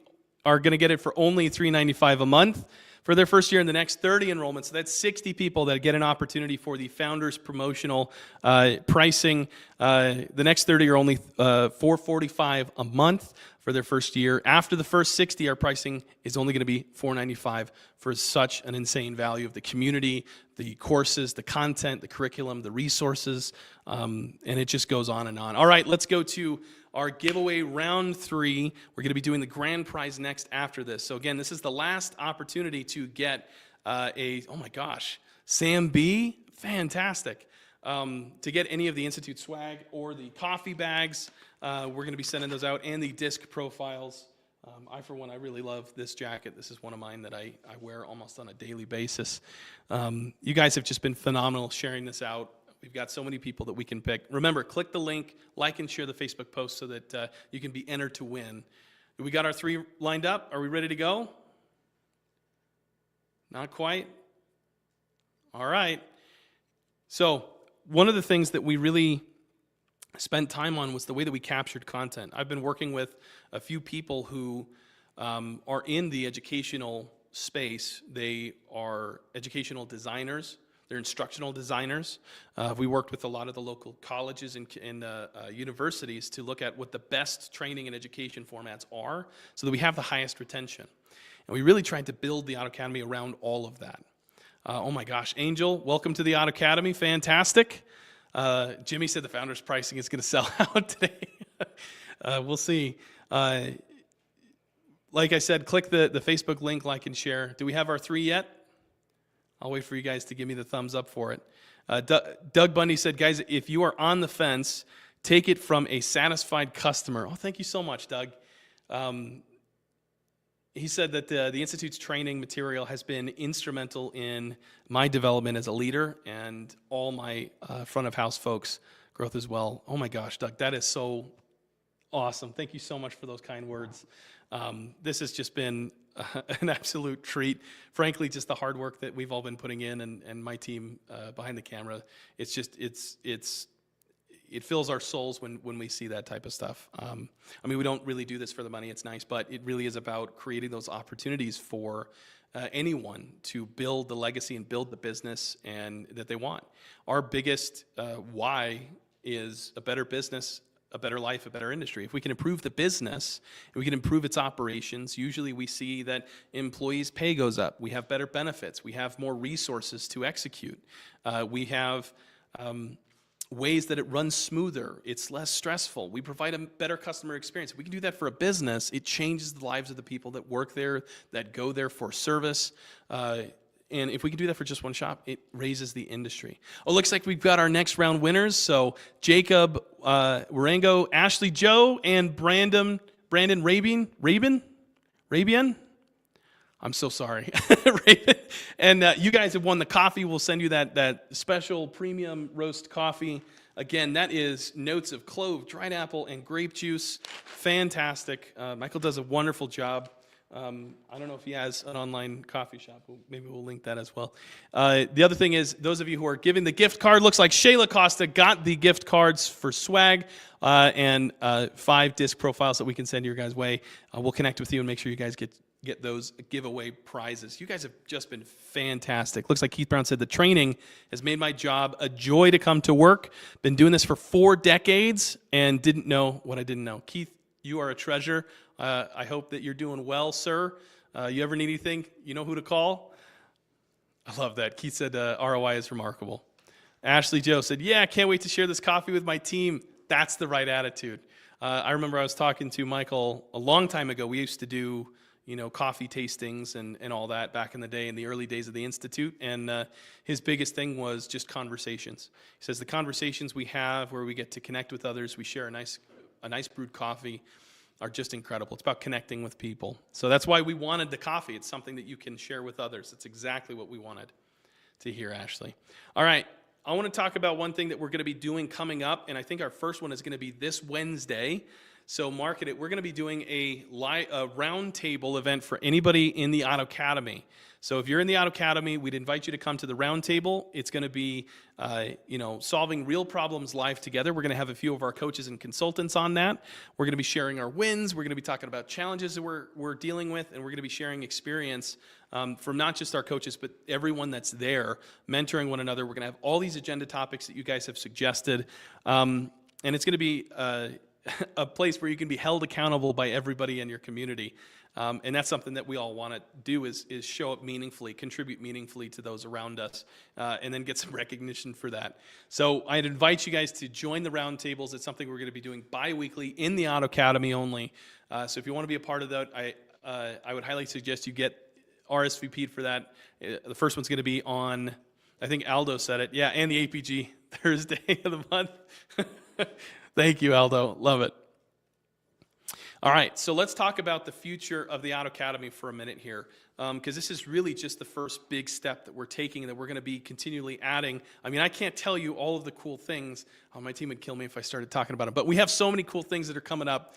A: are going to get it for only $395 a month for their first year. In the next 30 enrollments, so that's 60 people that get an opportunity for the Founders promotional pricing. The next 30 are only $445 a month for their first year. After the first 60, our pricing is only going to be $495 for such an insane value of the community, the courses, the content, the curriculum, the resources, and it just goes on and on. All right, let's go to our giveaway round 3. We're going to be doing the grand prize next after this. So again, this is the last opportunity to get oh my gosh, Sam B, fantastic. To get any of the Institute swag or the coffee bags, we're going to be sending those out, and the disc profiles. For one, I really love this jacket. This is one of mine that I wear almost on a daily basis. You guys have just been phenomenal sharing this out. We've got so many people that we can pick. Remember, click the link, like and share the Facebook post so that you can be entered to win. We got our 3 lined up. Are we ready to go? Not quite. All right. So one of the things that we really spent time on was the way that we captured content. I've been working with a few people who are in the educational space. They are educational designers. They're instructional designers. We worked with a lot of the local colleges and universities to look at what the best training and education formats are so that we have the highest retention. And we really tried to build the Autocademy around all of that. Oh my gosh, Angel, welcome to the Autocademy. Fantastic. Jimmy said the founder's pricing is going to sell out today. We'll see. like I said, click the Facebook link, like and share. Do we have our 3 yet? I'll wait for you guys to give me the thumbs up for it. Doug Bundy said, guys, if you are on the fence, take it from a satisfied customer. Oh, thank you so much, Doug. He said that the Institute's training material has been instrumental in my development as a leader and all my front of house folks' growth as well. Oh my gosh, Doug, that is so awesome. Thank you so much for those kind words. This has just been an absolute treat. Frankly, just the hard work that we've all been putting in and my team behind the camera, it fills our souls when we see that type of stuff. I mean, we don't really do this for the money. It's nice, but it really is about creating those opportunities for anyone to build the legacy and build the business and that they want. Our biggest why is a better business, a better life, a better industry. If we can improve the business, and we can improve its operations, usually we see that employees' pay goes up. We have better benefits. We have more resources to execute. We have ways that it runs smoother. It's less stressful. We provide a better customer experience. If we can do that for a business, it changes the lives of the people that work there, that go there for service. And if we can do that for just one shop, it raises the industry. Oh, looks like we've got our next round winners. So Jacob Warango, Ashley Joe, and Brandon Rabian? I'm so sorry. And you guys have won the coffee. We'll send you that special premium roast coffee. Again, that is notes of clove, dried apple, and grape juice. Fantastic. Michael does a wonderful job. I don't know if he has an online coffee shop. Maybe we'll link that as well. The other thing is, those of you who are giving the gift card, looks like Shayla Costa got the gift cards for swag and 5 disc profiles that we can send your guys' way. We'll connect with you and make sure you guys get those giveaway prizes. You guys have just been fantastic. Looks like Keith Brown said the training has made my job a joy to come to work. Been doing this for 4 decades and didn't know what I didn't know. Keith, you are a treasure. I hope that you're doing well, sir. You ever need anything, you know who to call? I love that. Keith said ROI is remarkable. Ashley Joe said, yeah, can't wait to share this coffee with my team. That's the right attitude. I remember I was talking to Michael a long time ago. We used to do coffee tastings and all that back in the day, in the early days of the Institute. And his biggest thing was just conversations. He says the conversations we have where we get to connect with others, we share a nice brewed coffee, are just incredible. It's about connecting with people. So that's why we wanted the coffee. It's something that you can share with others. It's exactly what we wanted to hear, Ashley. All right. I want to talk about one thing that we're going to be doing coming up, and I think our first one is going to be this Wednesday. So market it. We're going to be doing a roundtable event for anybody in the Autocademy. So if you're in the Autocademy, we'd invite you to come to the roundtable. It's going to be, solving real problems live together. We're going to have a few of our coaches and consultants on that. We're going to be sharing our wins. We're going to be talking about challenges that we're dealing with, and we're going to be sharing experience from not just our coaches, but everyone that's there, mentoring one another. We're going to have all these agenda topics that you guys have suggested, and it's going to be a place where you can be held accountable by everybody in your community. And that's something that we all want to do is show up meaningfully, contribute meaningfully to those around us, and then get some recognition for that. So I'd invite you guys to join the roundtables. It's something we're going to be doing bi-weekly in the Autocademy only. So if you want to be a part of that, I would highly suggest you get RSVP'd for that. The first one's going to be on, I think Aldo said it, yeah, and the APG Thursday of the month. Thank you, Aldo. Love it. All right, so let's talk about the future of the Autocademy for a minute here, because this is really just the first big step that we're taking and that we're going to be continually adding. I mean, I can't tell you all of the cool things. Oh, my team would kill me if I started talking about them. But we have so many cool things that are coming up,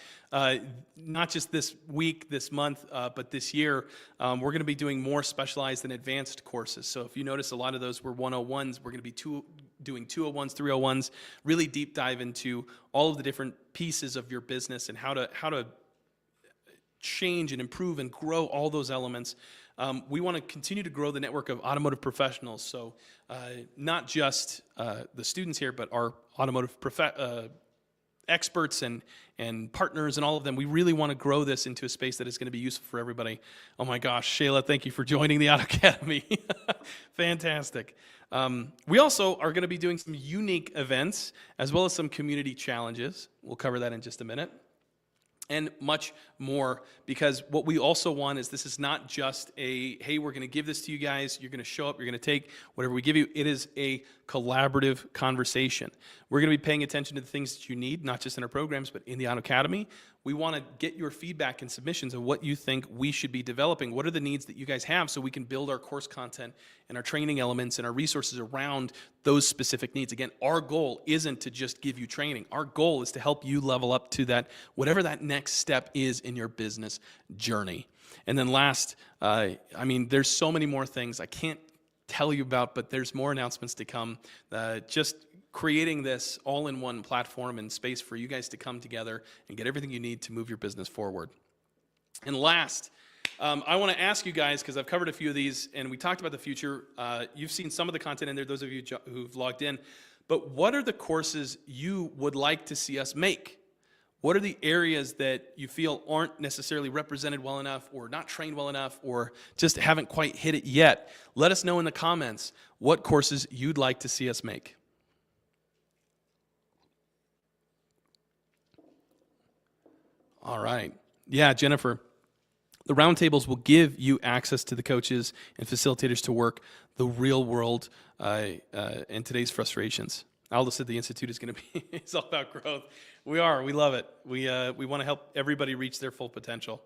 A: not just this week, this month, but this year. We're going to be doing more specialized and advanced courses. So if you notice, a lot of those were 101s. We're going to be doing 201s, 301s, really deep dive into all of the different pieces of your business and how to change and improve and grow all those elements. We want to continue to grow the network of automotive professionals. So not just the students here, but our automotive experts and partners and all of them. We really want to grow this into a space that is going to be useful for everybody. Oh my gosh, Shayla, thank you for joining the Autocademy. Fantastic. We also are going to be doing some unique events as well as some community challenges. We'll cover that in just a minute. and much more, because what we also want is this is not just hey, we're going to give this to you guys, you're going to show up, you're going to take whatever we give you. It is a collaborative conversation. We're going to be paying attention to the things that you need, not just in our programs, but in the Autocademy. We want to get your feedback and submissions of what you think we should be developing. What are the needs that you guys have, so we can build our course content and our training elements and our resources around those specific needs. Again, our goal isn't to just give you training. Our goal is to help you level up to that, whatever that next step is in your business journey. And then last, there's so many more things I can't tell you about, but there's more announcements to come. Just creating this all-in-one platform and space for you guys to come together and get everything you need to move your business forward. And last, I want to ask you guys, because I've covered a few of these and we talked about the future. You've seen some of the content in there, those of you who've logged in. But what are the courses you would like to see us make? What are the areas that you feel aren't necessarily represented well enough, or not trained well enough, or just haven't quite hit it yet? Let us know in the comments what courses you'd like to see us make. All right. Yeah, Jennifer, the roundtables will give you access to the coaches and facilitators to work the real world and today's frustrations. Aldo said the Institute is going to be, it's all about growth. We love it. We want to help everybody reach their full potential.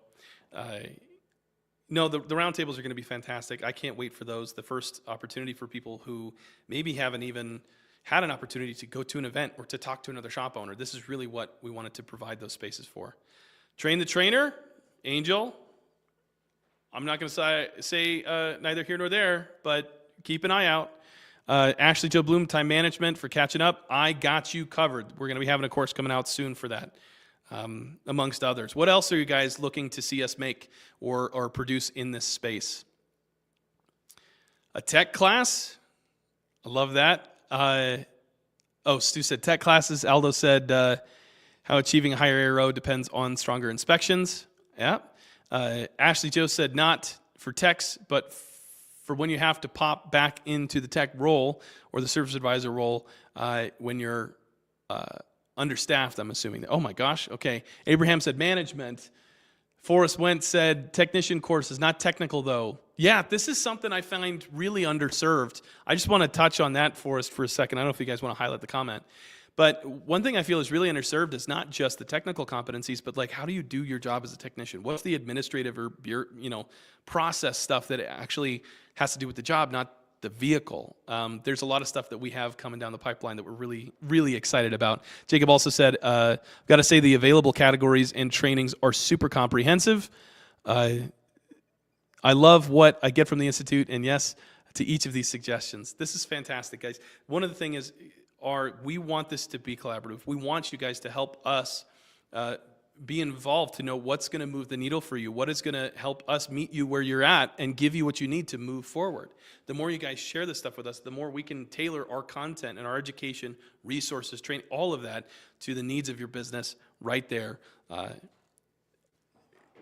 A: No, the roundtables are going to be fantastic. I can't wait for those. The first opportunity for people who maybe haven't even had an opportunity to go to an event or to talk to another shop owner. This is really what we wanted to provide those spaces for. Train the trainer, Angel. I'm not going to say neither here nor there, but keep an eye out. Ashley Jo Bloom, time management for catching up. I got you covered. We're going to be having a course coming out soon for that, amongst others. What else are you guys looking to see us make or produce in this space? A tech class. I love that. Stu said tech classes. Aldo said how achieving a higher ARO depends on stronger inspections. Yeah. Ashley Jo said not for techs, but for when you have to pop back into the tech role or the service advisor role when you're understaffed, I'm assuming. Oh my gosh, okay. Abraham said management. Forrest Wentz said technician course is not technical though. Yeah, this is something I find really underserved. I just want to touch on that, Forrest, for a second. I don't know if you guys want to highlight the comment. But one thing I feel is really underserved is not just the technical competencies, but like, how do you do your job as a technician? What's the administrative or process stuff that actually has to do with the job, not the vehicle? There's a lot of stuff that we have coming down the pipeline that we're really, really excited about. Jacob also said, I've got to say the available categories and trainings are super comprehensive. I love what I get from the Institute, and yes, to each of these suggestions. This is fantastic, guys. One of the things is, we want this to be collaborative. We want you guys to help us be involved, to know what's going to move the needle for you, what is going to help us meet you where you're at and give you what you need to move forward. The more you guys share this stuff with us, the more we can tailor our content and our education, resources, training, all of that to the needs of your business right there.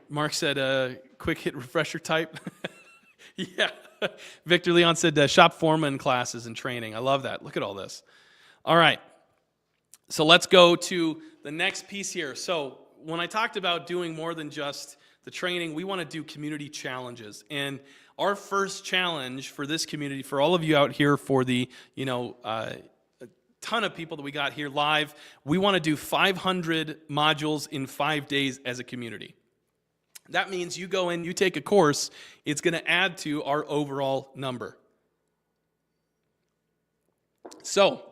A: Mark said, quick hit refresher type. Yeah. Victor Leon said shop foreman classes and training. I love that. Look at all this. All right, so let's go to the next piece here. So when I talked about doing more than just the training, we want to do community challenges. And our first challenge for this community, for all of you out here, for the a ton of people that we got here live, we want to do 500 modules in 5 days as a community. That means you go in, you take a course, it's going to add to our overall number. So,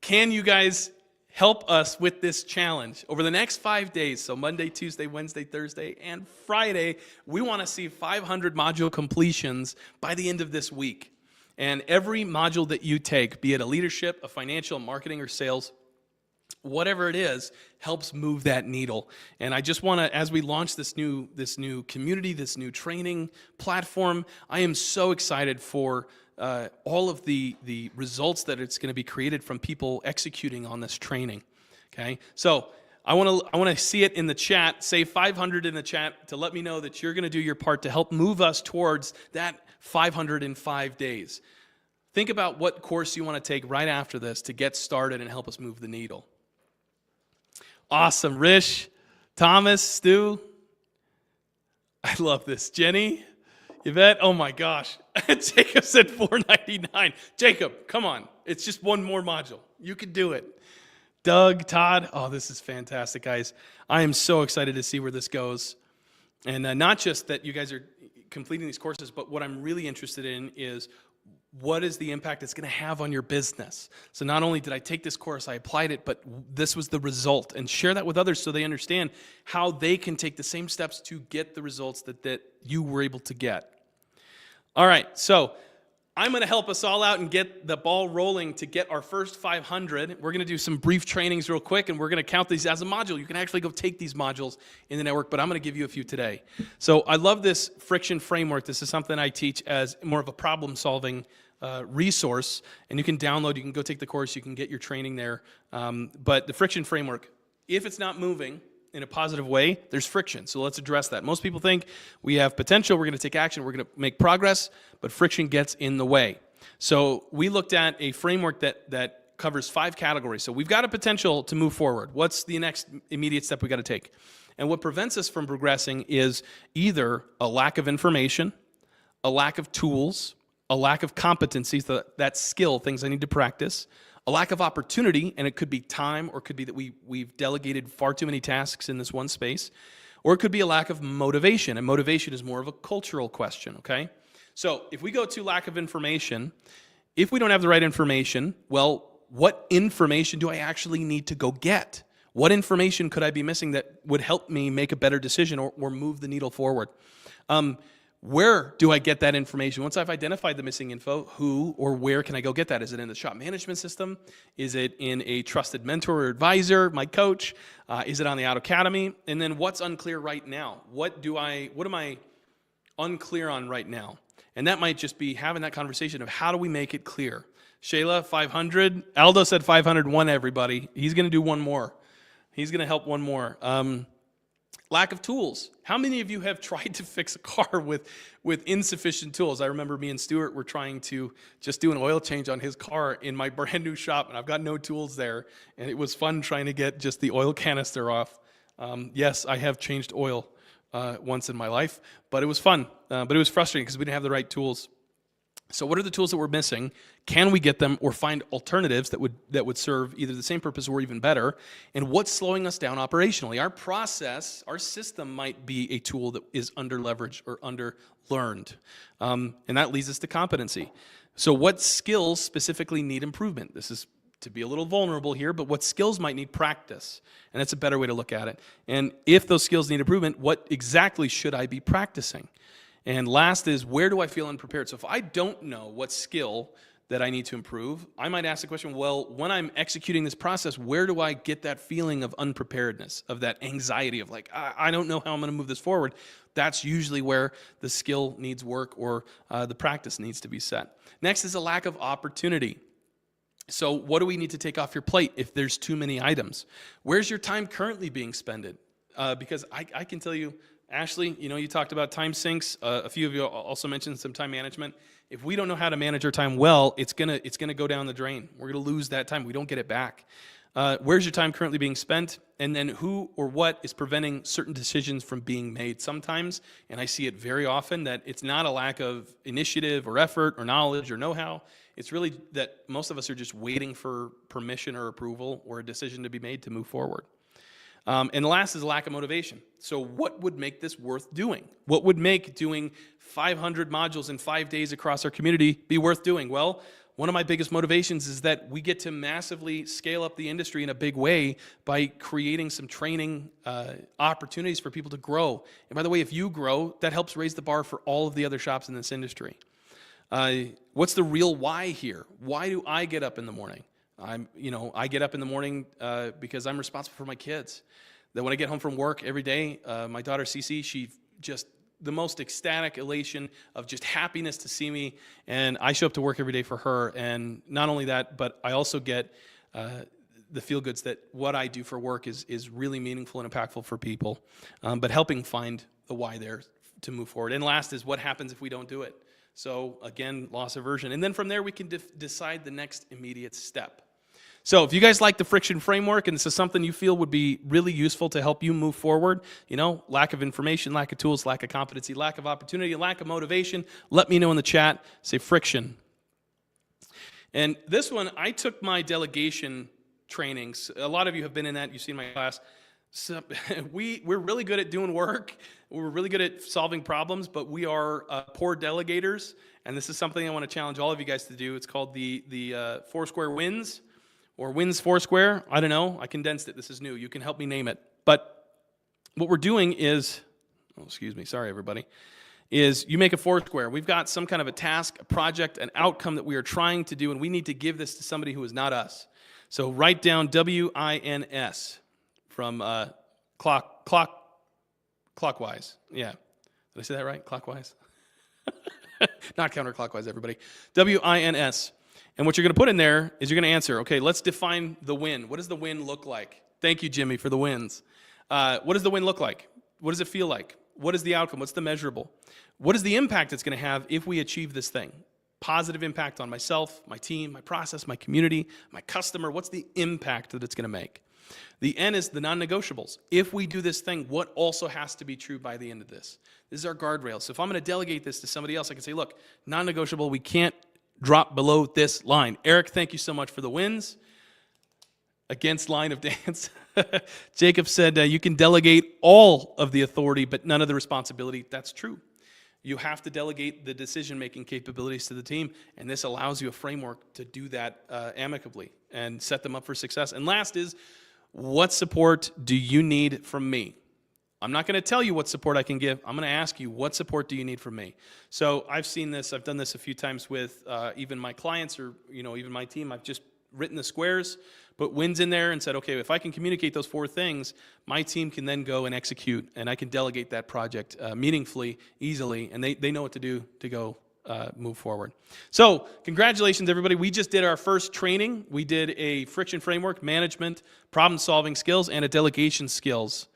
A: can you guys help us with this challenge? Over the next 5 days, so Monday, Tuesday, Wednesday, Thursday, and Friday, we want to see 500 module completions by the end of this week. And every module that you take, be it a leadership, a financial, marketing, or sales, whatever it is, helps move that needle. And I just want to, as we launch this new community, this new training platform, I am so excited for all of the results that it's going to be created from people executing on this training. Okay, so I want to see it in the chat. Say 500 in the chat to let me know that you're going to do your part to help move us towards that 505 days. Think about what course you want to take right after this to get started and help us move the needle. Awesome, Rish. Thomas, Stu, I love this. Jenny, Yvette, oh my gosh. Jacob said $4.99. Jacob, come on. It's just one more module. You can do it. Doug, Todd, oh, this is fantastic, guys. I am so excited to see where this goes. And not just that you guys are completing these courses, but what I'm really interested in is what is the impact it's going to have on your business. So not only did I take this course, I applied it, but this was the result. And share that with others so they understand how they can take the same steps to get the results that you were able to get. All right, so I'm going to help us all out and get the ball rolling to get our first 500. We're going to do some brief trainings real quick, and we're going to count these as a module. You can actually go take these modules in the network, but I'm going to give you a few today. So I love this friction framework. This is something I teach as more of a problem-solving resource, and you can download, you can go take the course, you can get your training there. But the friction framework, if it's not moving in a positive way, there's friction. So let's address that. Most people think we have potential, we're going to take action, we're going to make progress, but friction gets in the way. So we looked at a framework that covers 5 categories. So we've got a potential to move forward. What's the next immediate step we got to take? And what prevents us from progressing is either a lack of information, a lack of tools, a lack of competencies, that skill, things I need to practice, a lack of opportunity, and it could be time, or it could be that we've delegated far too many tasks in this one space, or it could be a lack of motivation, and motivation is more of a cultural question, okay? So if we go to lack of information, if we don't have the right information, well, what information do I actually need to go get? What information could I be missing that would help me make a better decision or move the needle forward? Where do I get that information? Once I've identified the missing info, who or where can I go get that? Is it in the shop management system? Is it in a trusted mentor or advisor, my coach? Is it on the Autocademy? And then what's unclear right now? What am I unclear on right now? And that might just be having that conversation of how do we make it clear? Shayla, 500. Aldo said 501, everybody. He's going to do one more. He's going to help one more. Lack of tools. How many of you have tried to fix a car with insufficient tools? I remember me and Stuart were trying to just do an oil change on his car in my brand new shop, and I've got no tools there. And it was fun trying to get just the oil canister off. Yes, I have changed oil once in my life, but it was fun. But it was frustrating because we didn't have the right tools. So what are the tools that we're missing? Can we get them or find alternatives that would serve either the same purpose or even better? And what's slowing us down operationally? Our process, our system might be a tool that is under-leveraged or under-learned. And that leads us to competency. So what skills specifically need improvement? This is to be a little vulnerable here, but what skills might need practice? And that's a better way to look at it. And if those skills need improvement, what exactly should I be practicing? And last is, where do I feel unprepared? So if I don't know what skill that I need to improve, I might ask the question, well, when I'm executing this process, where do I get that feeling of unpreparedness, of that anxiety of like, I don't know how I'm going to move this forward? That's usually where the skill needs work or the practice needs to be set. Next is a lack of opportunity. So what do we need to take off your plate if there's too many items? Where's your time currently being spent? Because I can tell you, Ashley, you talked about time sinks. A few of you also mentioned some time management. If we don't know how to manage our time well, it's gonna go down the drain. We're gonna lose that time. We don't get it back. Where's your time currently being spent? And then who or what is preventing certain decisions from being made? Sometimes, and I see it very often, that it's not a lack of initiative or effort or knowledge or know-how. It's really that most of us are just waiting for permission or approval or a decision to be made to move forward. And the last is lack of motivation. So what would make this worth doing? What would make doing 500 modules in 5 days across our community be worth doing? Well, one of my biggest motivations is that we get to massively scale up the industry in a big way by creating some training opportunities for people to grow. And by the way, if you grow, that helps raise the bar for all of the other shops in this industry. What's the real why here? Why do I get up in the morning? I get up in the morning because I'm responsible for my kids. That when I get home from work every day, my daughter Cece, she just the most ecstatic elation of just happiness to see me, and I show up to work every day for her. And not only that, but I also get the feel goods that what I do for work is really meaningful and impactful for people, but helping find the why there to move forward. And last is what happens if we don't do it. So again, loss aversion. And then from there, we can decide the next immediate step. So if you guys like the friction framework and this is something you feel would be really useful to help you move forward, lack of information, lack of tools, lack of competency, lack of opportunity, lack of motivation, let me know in the chat. Say friction. And this one, I took my delegation trainings. A lot of you have been in that. You've seen my class. So we're really good at doing work. We're really good at solving problems, but we are poor delegators. And this is something I want to challenge all of you guys to do. It's called the Foursquare Wins. Or Wins Foursquare, I don't know. I condensed it. This is new. You can help me name it. But what we're doing is, sorry everybody, is you make a Foursquare. We've got some kind of a task, a project, an outcome that we are trying to do, and we need to give this to somebody who is not us. So write down WINS from clockwise. Yeah. Did I say that right? Clockwise? Not counterclockwise, everybody. WINS. And what you're going to put in there is you're going to answer, okay, let's define the win. What does the win look like? Thank you, Jimmy, for the wins. What does the win look like? What does it feel like? What is the outcome? What's the measurable? What is the impact it's going to have if we achieve this thing? Positive impact on myself, my team, my process, my community, my customer. What's the impact that it's going to make? The N is the non-negotiables. If we do this thing, what also has to be true by the end of this? This is our guardrail. So if I'm going to delegate this to somebody else, I can say, look, non-negotiable, we can't drop below this line. Eric, thank you so much for the wins. Against line of dance. Jacob said you can delegate all of the authority, but none of the responsibility. That's true. You have to delegate the decision-making capabilities to the team, and this allows you a framework to do that amicably and set them up for success. And last is, what support do you need from me? I'm not going to tell you what support I can give. I'm going to ask you, what support do you need from me? So I've seen this. I've done this a few times with even my clients or even my team. I've just written the squares, put wins in there, and said, okay, if I can communicate those 4 things, my team can then go and execute, and I can delegate that project meaningfully, easily, and they know what to do to go move forward. So congratulations, everybody. We just did our first training. We did a friction framework, management, problem-solving skills, and a delegation skills.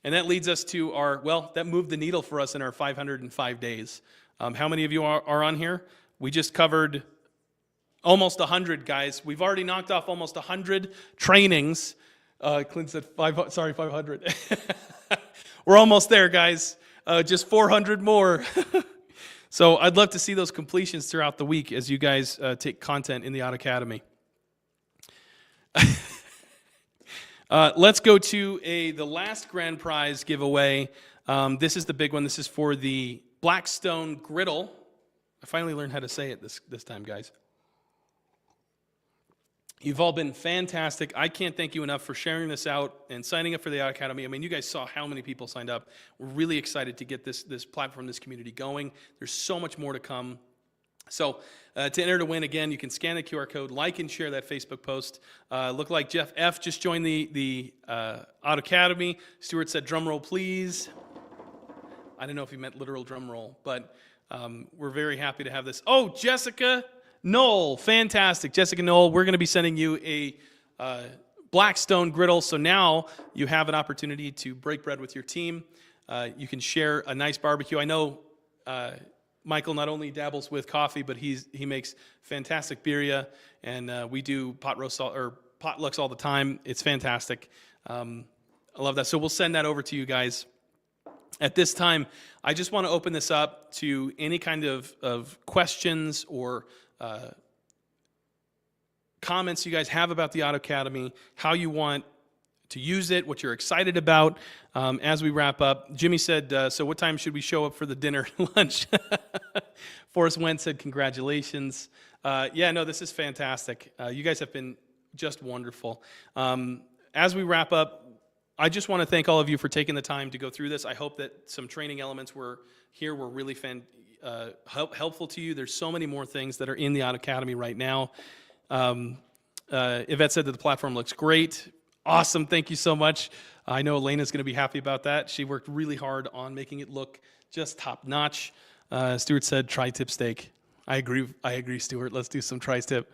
A: And that leads us to that moved the needle for us in our 505 days. How many of you are on here? We just covered almost 100, guys. We've already knocked off almost 100 trainings. Clint said 500. We're almost there, guys. Just 400 more. So I'd love to see those completions throughout the week as you guys take content in the Autocademy. Let's go to the last grand prize giveaway. This is the big one. This is for the Blackstone Griddle. I finally learned how to say it this time, guys. You've all been fantastic. I can't thank you enough for sharing this out and signing up for the Autocademy. I mean, you guys saw how many people signed up. We're really excited to get this platform, this community going. There's so much more to come. So to enter to win, again, you can scan the QR code, like and share that Facebook post. Look like Jeff F. just joined the Autocademy. Stuart said, drum roll, please. I don't know if he meant literal drum roll, but we're very happy to have this. Oh, Jessica Knoll, fantastic. Jessica Knoll, we're going to be sending you a Blackstone griddle. So now you have an opportunity to break bread with your team. You can share a nice barbecue. I know Michael not only dabbles with coffee, but he makes fantastic birria, and we do potlucks all the time. It's fantastic. I love that. So we'll send that over to you guys. At this time, I just want to open this up to any kind of questions or comments you guys have about the Autocademy, how you want to use it, what you're excited about as we wrap up. Jimmy said, so what time should we show up for the dinner lunch? Forrest Wentz said, congratulations. This is fantastic. You guys have been just wonderful. As we wrap up, I just want to thank all of you for taking the time to go through this. I hope that some training elements were really helpful to you. There's so many more things that are in the Autocademy right now. Yvette said that the platform looks great. Awesome, thank you so much. I know Elena's going to be happy about that. She worked really hard on making it look just top-notch. Stuart said tri-tip steak. I agree, Stuart. Let's do some tri-tip.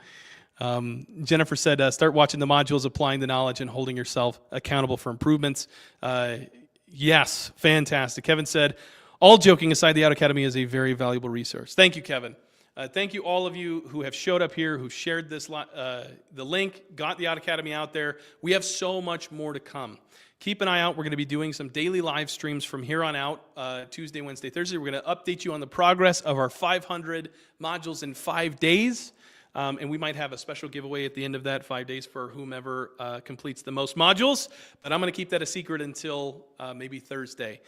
A: Jennifer said, start watching the modules, applying the knowledge, and holding yourself accountable for improvements. Yes, fantastic. Kevin said, all joking aside, the Autocademy is a very valuable resource. Thank you, Kevin. Thank you all of you who have showed up here, who shared this, the link, got the Autocademy out there. We have so much more to come. Keep an eye out. We're going to be doing some daily live streams from here on out, Tuesday, Wednesday, Thursday. We're going to update you on the progress of our 500 modules in 5 days. And we might have a special giveaway at the end of that 5 days for whomever completes the most modules. But I'm going to keep that a secret until maybe Thursday.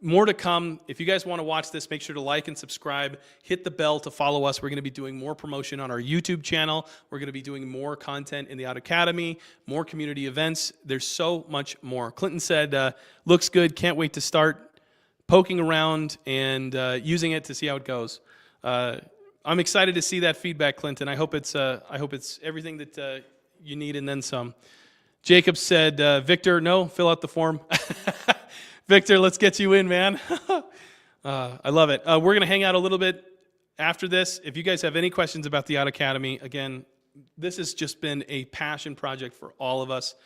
A: More to come. If you guys want to watch this, make sure to like and subscribe. Hit the bell to follow us. We're going to be doing more promotion on our YouTube channel. We're going to be doing more content in the Autocademy, more community events. There's so much more. Clinton said, looks good. Can't wait to start poking around and using it to see how it goes. I'm excited to see that feedback, Clinton. I hope it's everything that you need and then some. Jacob said, Victor, no, fill out the form. Victor, let's get you in, man. I love it. We're going to hang out a little bit after this. If you guys have any questions about the Autocademy, again, this has just been a passion project for all of us.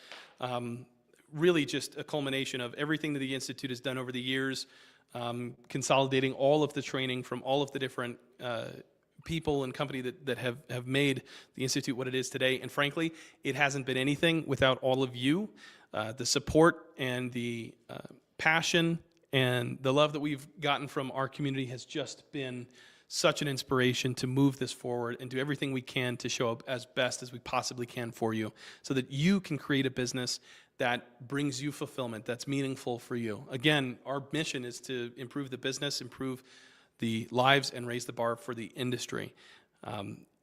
A: Really just a culmination of everything that the Institute has done over the years, consolidating all of the training from all of the different people and company that have made the Institute what it is today. And frankly, it hasn't been anything without all of you. The support and the passion and the love that we've gotten from our community has just been such an inspiration to move this forward and do everything we can to show up as best as we possibly can for you so that you can create a business that brings you fulfillment, that's meaningful for you. Again, our mission is to improve the business, improve the lives, and raise the bar for the industry.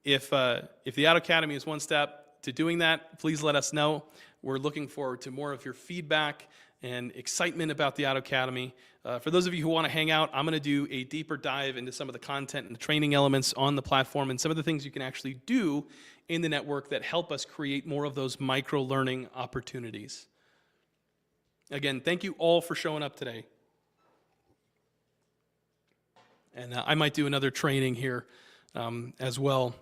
A: If the Autocademy is one step to doing that, please let us know. We're looking forward to more of your feedback and excitement about the Autocademy. For those of you who want to hang out, I'm going to do a deeper dive into some of the content and the training elements on the platform and some of the things you can actually do in the network that help us create more of those micro-learning opportunities. Again, thank you all for showing up today. And I might do another training here as well,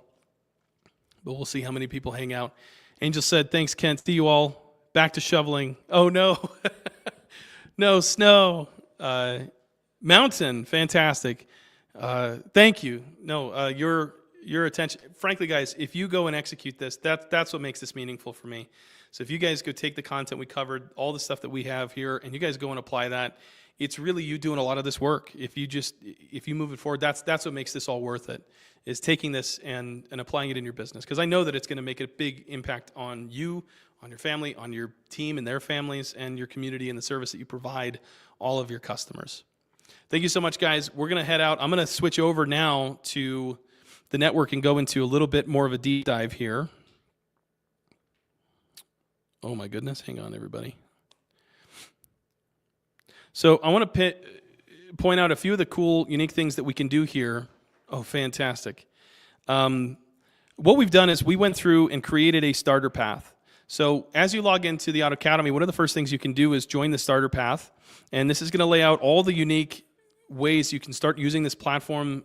A: but we'll see how many people hang out. Angel said, thanks, Kent. See you all. Back to shoveling. Oh, no. No, snow. Mountain, fantastic. Thank you. No, your attention. Frankly, guys, if you go and execute this, that's what makes this meaningful for me. So if you guys go take the content we covered, all the stuff that we have here, and you guys go and apply that, it's really you doing a lot of this work. If you move it forward, that's what makes this all worth it, is taking this and applying it in your business. Because I know that it's going to make a big impact on you, on your family, on your team and their families, and your community and the service that you provide all of your customers. Thank you so much, guys. We're going to head out. I'm going to switch over now to the network and go into a little bit more of a deep dive here. Oh my goodness, hang on everybody. So I want to point out a few of the cool, unique things that we can do here. Oh, fantastic. What we've done is we went through and created a starter path. So as you log into the Autocademy, one of the first things you can do is join the starter path. And this is going to lay out all the unique ways you can start using this platform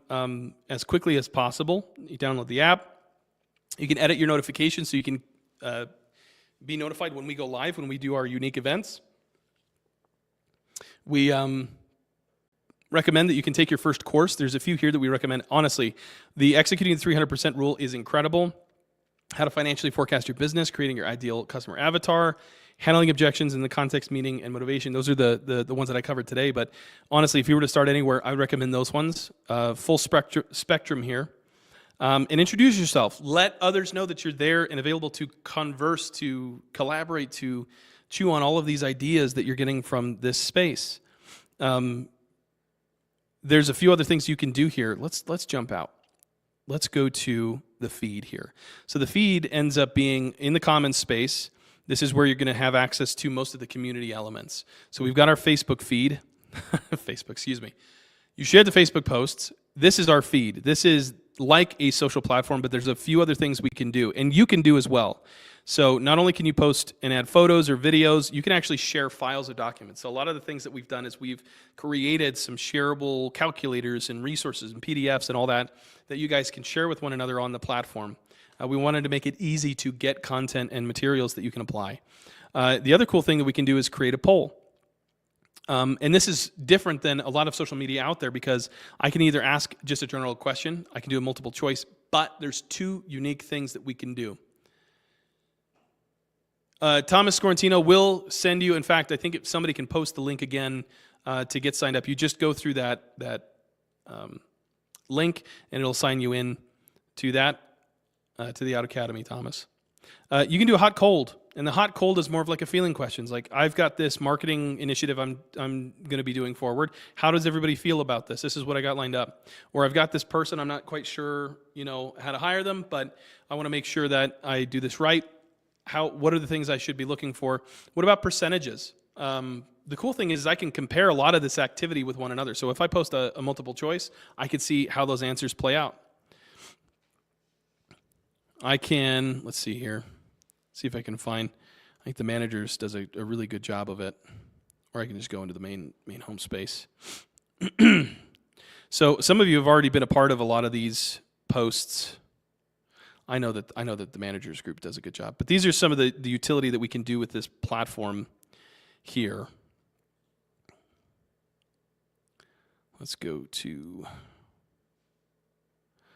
A: as quickly as possible. You download the app. You can edit your notifications so you can be notified when we go live, when we do our unique events. We recommend that you can take your first course. There's a few here that we recommend. Honestly, the Executing the 300% Rule is incredible. How to financially forecast your business, creating your ideal customer avatar, handling objections in the context, meaning, and motivation. Those are the ones that I covered today. But honestly, if you were to start anywhere, I would recommend those ones. Full spectrum here. And introduce yourself. Let others know that you're there and available to converse, to collaborate, to chew on all of these ideas that you're getting from this space. There's a few other things you can do here. Let's jump out. Let's go to the feed here. So the feed ends up being in the commons space. This is where you're going to have access to most of the community elements. So we've got our Facebook feed. Excuse me. You shared the Facebook posts. This is our feed. This is like a social platform, but there's a few other things we can do, and you can do as well. So not only can you post and add photos or videos, you can actually share files or documents. So a lot of the things that we've done is we've created some shareable calculators and resources and PDFs and all that you guys can share with one another on the platform. We wanted to make it easy to get content and materials that you can apply. The other cool thing that we can do is create a poll. And this is different than a lot of social media out there because I can either ask just a general question, I can do a multiple choice, but there's two unique things that we can do. Thomas Scorantino will send you, in fact, I think if somebody can post the link again to get signed up. You just go through that link and it'll sign you in to that, to the Autocademy, Thomas. You can do a hot cold, and the hot cold is more of like a feeling questions. Like, I've got this marketing initiative I'm going to be doing forward. How does everybody feel about this? This is what I got lined up. Or I've got this person, I'm not quite sure, how to hire them, but I want to make sure that I do this right. What are the things I should be looking for? What about percentages? The cool thing is I can compare a lot of this activity with one another. So if I post a multiple choice, I can see how those answers play out. I can, let's see here, see if I can find, I think the managers does a really good job of it. Or I can just go into the main home space. So some of you have already been a part of a lot of these posts. I know that the managers group does a good job. But these are some of the utility that we can do with this platform here. Let's go to,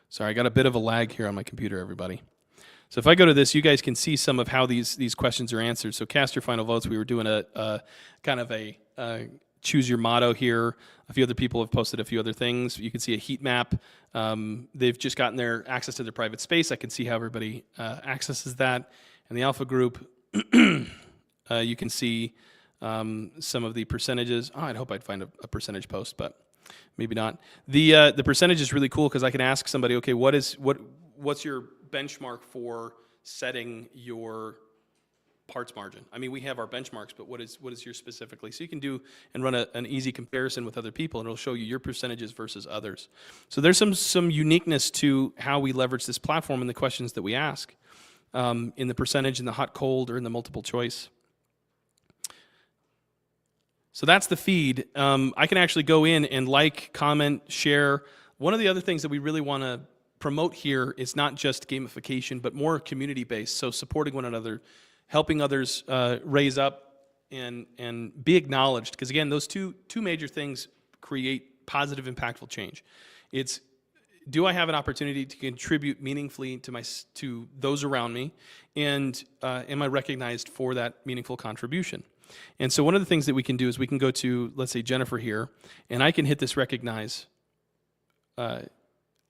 A: sorry, I got a bit of a lag here on my computer, everybody. So if I go to this, you guys can see some of how these questions are answered. So cast your final votes. We were doing a kind of a choose your motto here. A few other people have posted a few other things. You can see a heat map. They've just gotten their access to their private space. I can see how everybody accesses that. And the alpha group, you can see some of the percentages. Oh, I'd hope I'd find a percentage post, but maybe not. The percentage is really cool because I can ask somebody, okay, what's your benchmark for setting your parts margin? I mean, we have our benchmarks, but what is yours specifically? So you can do and run an easy comparison with other people, and it'll show you your percentages versus others. So there's some uniqueness to how we leverage this platform and the questions that we ask in the percentage, in the hot, cold, or in the multiple choice. So that's the feed. I can actually go in and like, comment, share. One of the other things that we really want to promote here is not just gamification, but more community-based. So supporting one another, helping others raise up and be acknowledged. Because again, those two major things create positive, impactful change. It's, do I have an opportunity to contribute meaningfully to those around me, and am I recognized for that meaningful contribution? And so one of the things that we can do is we can go to, let's say, Jennifer here, and I can hit this recognize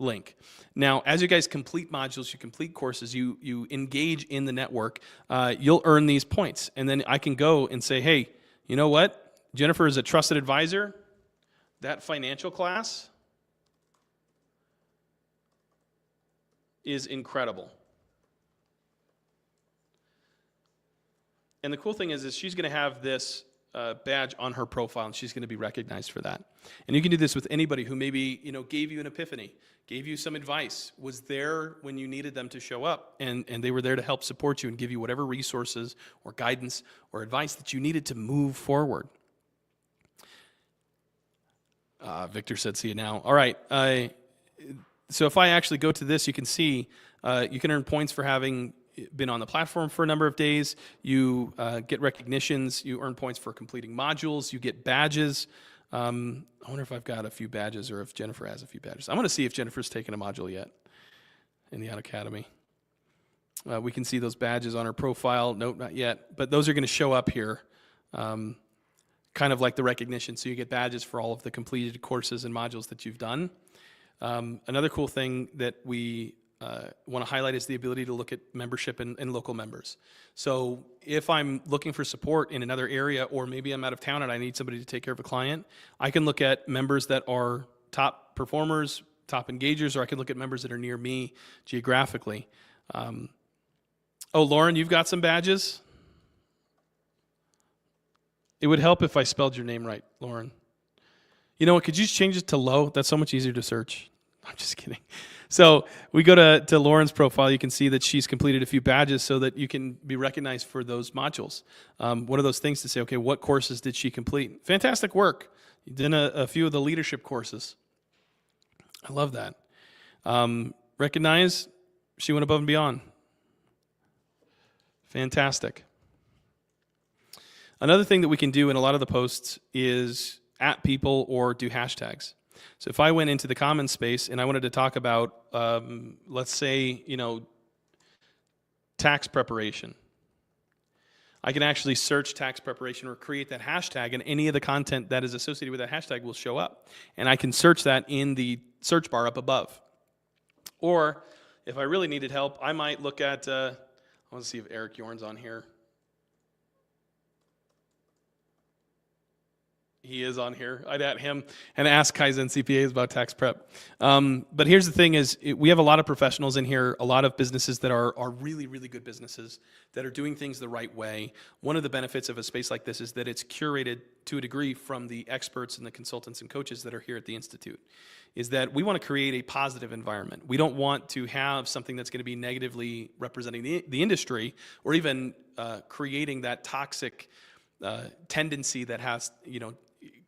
A: link. Now, as you guys complete modules, you complete courses, you engage in the network, you'll earn these points. And then I can go and say, hey, you know what? Jennifer is a trusted advisor. That financial class is incredible. And the cool thing is she's going to have this badge on her profile, and she's going to be recognized for that. And you can do this with anybody who maybe gave you an epiphany, gave you some advice, was there when you needed them to show up, and they were there to help support you and give you whatever resources or guidance or advice that you needed to move forward. Victor said, see you now. All right. So if I actually go to this, you can see you can earn points for having been on the platform for a number of days. You get recognitions. You earn points for completing modules. You get badges. I wonder if I've got a few badges or if Jennifer has a few badges. I want to see if Jennifer's taken a module yet in the Autocademy. We can see those badges on her profile. Nope, not yet. But those are going to show up here, kind of like the recognition. So you get badges for all of the completed courses and modules that you've done. Another cool thing that we want to highlight is the ability to look at membership and local members. So if I'm looking for support in another area, or maybe I'm out of town and I need somebody to take care of a client, I can look at members that are top performers, top engagers, or I can look at members that are near me geographically. Oh, Lauren, you've got some badges? It would help if I spelled your name right, Lauren. You know what, could you just change it to Low? That's so much easier to search. I'm just kidding. So we go to Lauren's profile. You can see that she's completed a few badges so that you can be recognized for those modules. One of those things to say, okay, what courses did she complete? Fantastic work. You did a few of the leadership courses. I love that. Recognize, she went above and beyond. Fantastic. Another thing that we can do in a lot of the posts is at people or do hashtags. So if I went into the comments space and I wanted to talk about, let's say, tax preparation, I can actually search tax preparation or create that hashtag, and any of the content that is associated with that hashtag will show up. And I can search that in the search bar up above. Or if I really needed help, I might look at, I want to see if Eric Yorn's on here. He is on here. I'd at him and ask Kaizen CPAs about tax prep. But here's the thing is, we have a lot of professionals in here, a lot of businesses that are really, really good businesses that are doing things the right way. One of the benefits of a space like this is that it's curated to a degree from the experts and the consultants and coaches that are here at the Institute, is that we want to create a positive environment. We don't want to have something that's going to be negatively representing the industry, or even creating that toxic tendency that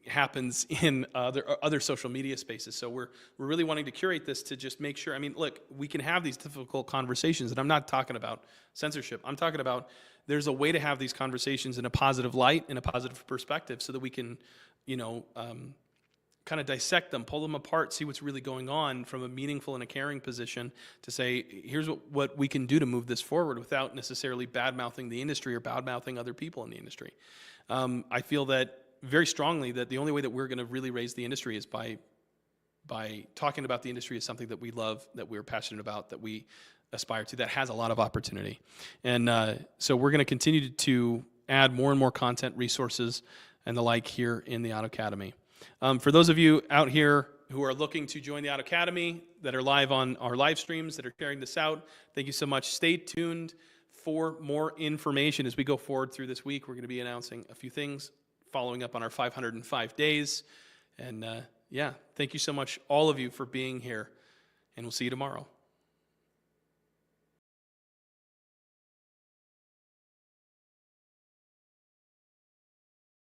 A: happens in other social media spaces. So we're really wanting to curate this to just make sure, look, we can have these difficult conversations, and I'm not talking about censorship. I'm talking about there's a way to have these conversations in a positive light, in a positive perspective, so that we can, kind of dissect them, pull them apart, see what's really going on from a meaningful and a caring position to say, here's what we can do to move this forward without necessarily bad-mouthing the industry or bad-mouthing other people in the industry. I feel that very strongly that the only way that we're going to really raise the industry is by talking about the industry as something that we love, that we're passionate about, that we aspire to, that has a lot of opportunity. And so we're going to continue to add more and more content, resources, and the like here in the Autocademy. For those of you out here who are looking to join the Autocademy, that are live on our live streams, that are sharing this out, thank you so much. Stay tuned for more information as we go forward through this week. We're going to be announcing a few things, following up on our 505 days. And thank you so much, all of you, for being here. And we'll see you tomorrow.